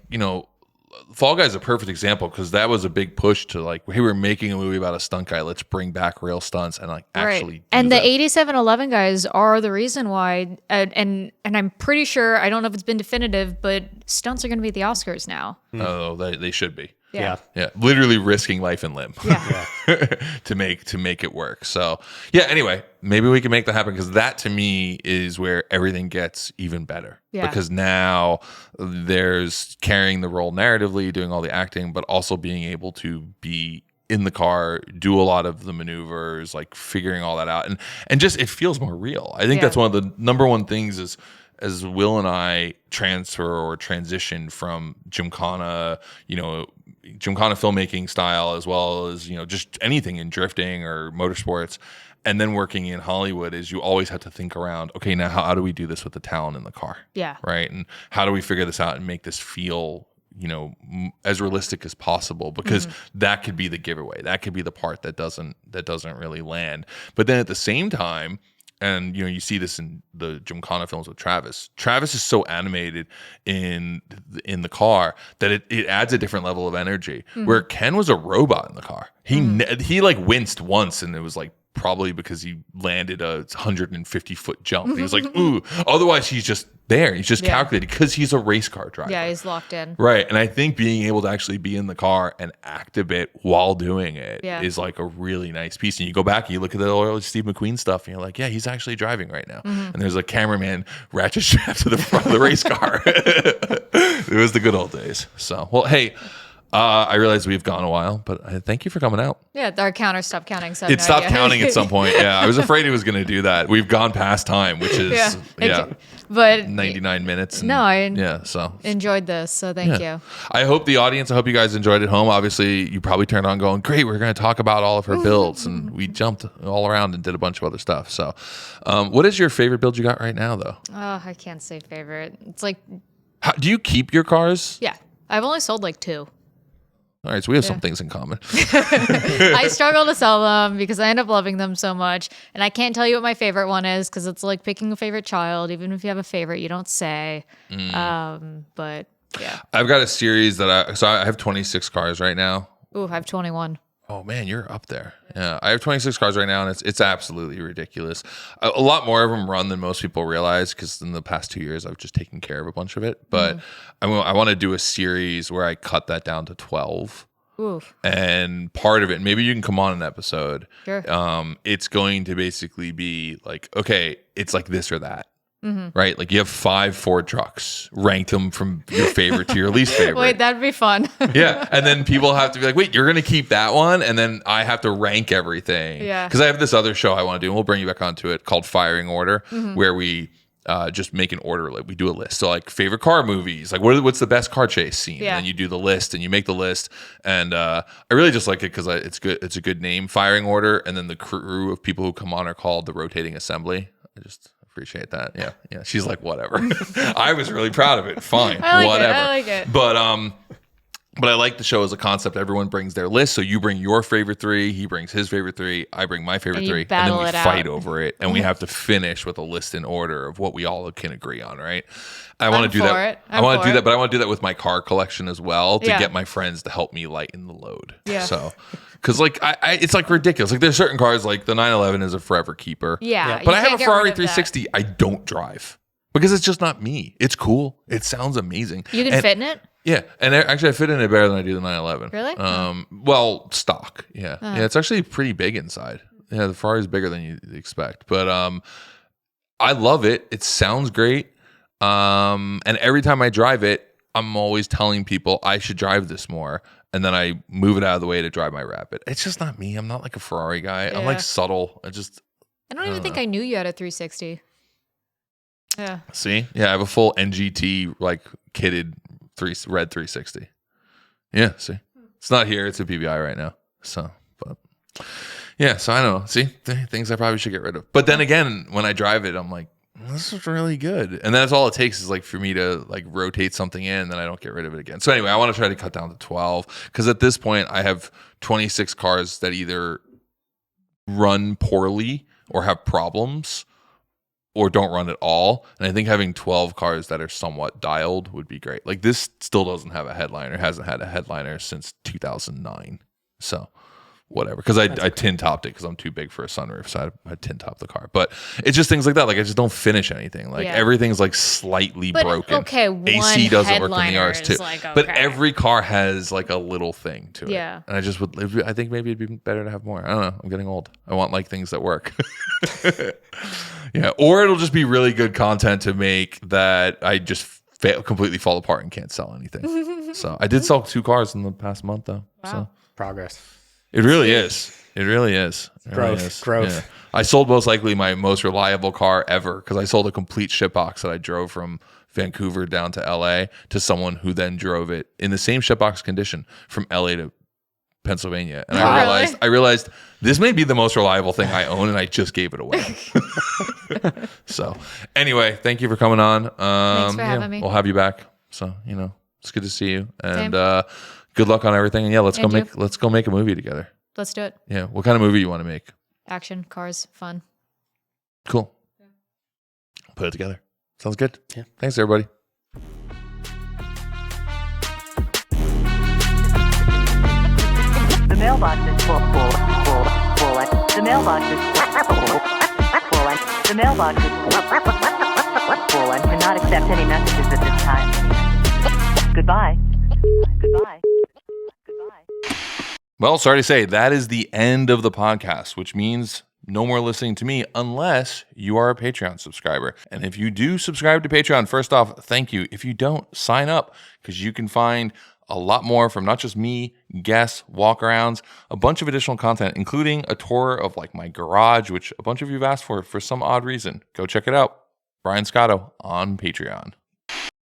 Fall Guy's a perfect example because that was a big push to like, hey, we're making a movie about a stunt guy. Let's bring back real stunts and like actually. And do the that. 8711 guys are the reason why. And I'm pretty sure, I don't know if it's been definitive, but stunts are going to be at the Oscars now. Oh, they should be. Yeah. Yeah, literally risking life and limb to make it work. So yeah, anyway, maybe we can make that happen because that to me is where everything gets even better. Yeah. Because now there's carrying the role narratively, doing all the acting, but also being able to be in the car, do a lot of the maneuvers, like figuring all that out, and just it feels more real. I think that's one of the number one things is, as Will and I transfer or transition from Gymkhana, Gymkhana filmmaking style, as well as, just anything in drifting or motorsports, and then working in Hollywood, is you always have to think around, okay, now how do we do this with the talent in the car? Yeah. Right. And how do we figure this out and make this feel, as realistic as possible? Because that could be the giveaway. That could be the part that doesn't really land. But then at the same time, and you see this in the Gymkhana films with Travis. Travis is so animated in the car that it adds a different level of energy. Where Ken was a robot in the car. He like winced once, and it was like probably because he landed a 150-foot jump. He was like, ooh. Otherwise, he's just there. He's just calculated because he's a race car driver. Yeah, he's locked in. Right. And I think being able to actually be in the car and act a bit while doing it is like a really nice piece. And you go back and you look at the early Steve McQueen stuff and you're like, yeah, he's actually driving right now. And there's a cameraman ratchet strap to the front of the race car. It was the good old days. So, well, hey, I realize we've gone a while, but thank you for coming out. Yeah, our counter stopped counting. So it stopped counting at some point. Yeah, I was afraid it was going to do that. We've gone past time, which is but 99 minutes. And, I enjoyed this, so thank you. I hope the audience, I hope you guys enjoyed at home. Obviously, you probably turned on going, great, we're going to talk about all of her builds, and we jumped all around and did a bunch of other stuff. So, what is your favorite build you got right now, though? Oh, I can't say favorite. It's like, do you keep your cars? Yeah, I've only sold like 2. All right, so we have some things in common. I struggle to sell them because I end up loving them so much. And I can't tell you what my favorite one is because it's like picking a favorite child. Even if you have a favorite, you don't say. But yeah. I've got a series that I have 26 cars right now. Ooh, I have 21. Oh man, you're up there. Yeah, I have 26 cars right now, and it's absolutely ridiculous. A lot more of them run than most people realize because in the past 2 years I've just taken care of a bunch of it. But I want to do a series where I cut that down to 12. Oof. And part of it, maybe you can come on an episode. Sure. It's going to basically be like, okay, it's like this or that. Right? Like you have 5 Ford trucks, rank them from your favorite to your least favorite. Wait, that'd be fun. Yeah. And then people have to be like, wait, you're going to keep that one? And then I have to rank everything. Yeah. Because I have this other show I want to do, and we'll bring you back onto it, called Firing Order, where we just make an order. Like we do a list. So like favorite car movies, like what's the best car chase scene? Yeah. And then you do the list and you make the list. And I really just like it because it's good. It's a good name, Firing Order. And then the crew of people who come on are called the Rotating Assembly. I just appreciate that. Yeah. She's like, whatever. I was really proud of it. Fine. Whatever. I like it. But I like the show as a concept. Everyone brings their list. So you bring your favorite 3, he brings his favorite 3, I bring my favorite 3, and then we fight over it. And we have to finish with a list in order of what we all can agree on, right? I want to do that. I want to do that, but I want to do that with my car collection as well to get my friends to help me lighten the load. Yeah. So, because like it's like ridiculous. Like there's certain cars, like the 911 is a forever keeper. Yeah. But I have a Ferrari 360 I don't drive because it's just not me. It's cool. It sounds amazing. You can fit in it? Yeah, and actually I fit in it better than I do the 911. Really? Well, stock. Yeah. Yeah, it's actually pretty big inside. Yeah, the Ferrari's bigger than you'd expect. But I love it. It sounds great. And every time I drive it, I'm always telling people I should drive this more. And then I move it out of the way to drive my Rapid. It's just not me. I'm not like a Ferrari guy. I'm like subtle. I don't even think I knew you had a 360. Yeah. See? Yeah, I have a full NGT like kitted red 360. Yeah, see? It's not here. It's a PBI right now. So, but yeah, so I don't know. See? Things I probably should get rid of. But then again, when I drive it, I'm like, this is really good. And that's all it takes is like for me to like rotate something in and then I don't get rid of it again. So anyway, I want to try to cut down to 12 because at this point I have 26 cars that either run poorly or have problems or don't run at all. And I think having 12 cars that are somewhat dialed would be great. Like this still doesn't have a headliner, hasn't had a headliner since 2009. So whatever, because I tin topped it because I'm too big for a sunroof, so I tin topped the car. But it's just things like that. Like I just don't finish anything. Like everything's like slightly broken. Okay, AC doesn't work in the RS too. Like, okay. But every car has like a little thing to it. Yeah. And I think maybe it'd be better to have more. I don't know. I'm getting old. I want like things that work. Yeah, or it'll just be really good content to make that I just completely fall apart and can't sell anything. So I did sell 2 cars in the past month though. Wow. So Progress. it really is. It really is. Growth. Yeah. I sold most likely my most reliable car ever because I sold a complete shitbox that I drove from Vancouver down to LA to someone who then drove it in the same shitbox condition from LA to Pennsylvania. And I realized this may be the most reliable thing I own and I just gave it away. So anyway, thank you for coming on. Thanks for having me. We'll have you back. So, it's good to see you. And good luck on everything. And yeah, let's go make a movie together. Let's do it. Yeah. What kind of movie you want to make? Action, cars, fun. Cool. Put it together. Sounds good. Yeah. Thanks, everybody. The mailbox is full. The mailbox is full. The mailbox is full and cannot accept any messages at this time. Goodbye. Goodbye. Goodbye. Well, sorry to say, that is the end of the podcast, which means no more listening to me unless you are a Patreon subscriber. And if you do subscribe to Patreon, first off, thank you. If you don't, sign up, because you can find a lot more from not just me, guests, walk-arounds, a bunch of additional content, including a tour of like my garage, which a bunch of you have asked for some odd reason. Go check it out. Brian Scotto on Patreon.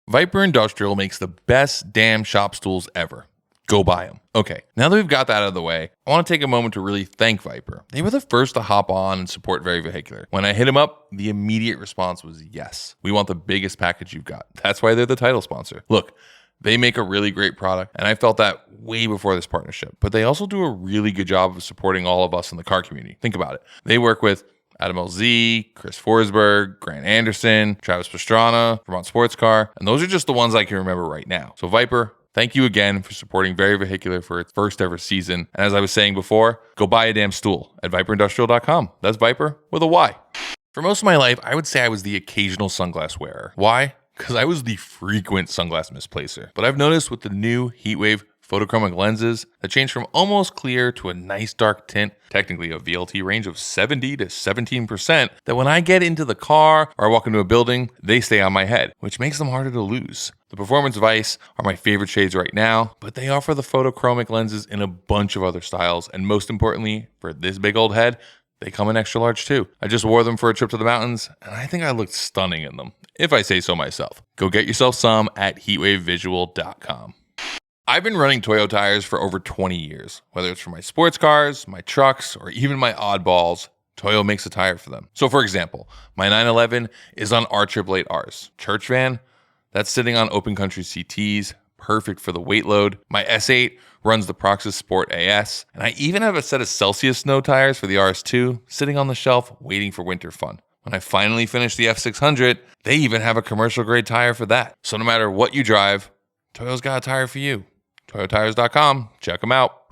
Vyper Industrial makes the best damn shop stools ever. Go buy them. Okay, now that we've got that out of the way, I want to take a moment to really thank Vyper. They were the first to hop on and support Very Vehicular. When I hit them up, the immediate response was yes. We want the biggest package you've got. That's why they're the title sponsor. Look, they make a really great product, and I felt that way before this partnership. But they also do a really good job of supporting all of us in the car community. Think about it. They work with Adam LZ, Chris Forsberg, Grant Anderson, Travis Pastrana, Vermont Sports Car, and those are just the ones I can remember right now. So Vyper, thank you again for supporting Very Vehicular for its first ever season. And as I was saying before, go buy a damn stool at vyperindustrial.com. That's Vyper with a Y. For most of my life, I would say I was the occasional sunglass wearer. Why? Because I was the frequent sunglass misplacer. But I've noticed with the new Heatwave photochromic lenses that change from almost clear to a nice dark tint, technically a VLT range of 70 to 17%, that when I get into the car or I walk into a building, they stay on my head, which makes them harder to lose. The Performance Vice are my favorite shades right now, but they offer the photochromic lenses in a bunch of other styles, and most importantly, for this big old head, they come in extra large too. I just wore them for a trip to the mountains, and I think I looked stunning in them, if I say so myself. Go get yourself some at heatwavevisual.com. I've been running Toyo Tires for over 20 years. Whether it's for my sports cars, my trucks, or even my oddballs, Toyo makes a tire for them. So for example, my 911 is on R888Rs. Church van, that's sitting on open country CTs, perfect for the weight load. My S8 runs the Proxys Sport AS, and I even have a set of Celsius snow tires for the RS2 sitting on the shelf waiting for winter fun. When I finally finish the F600, they even have a commercial grade tire for that. So no matter what you drive, Toyo's got a tire for you. ToyoTires.com. Check them out.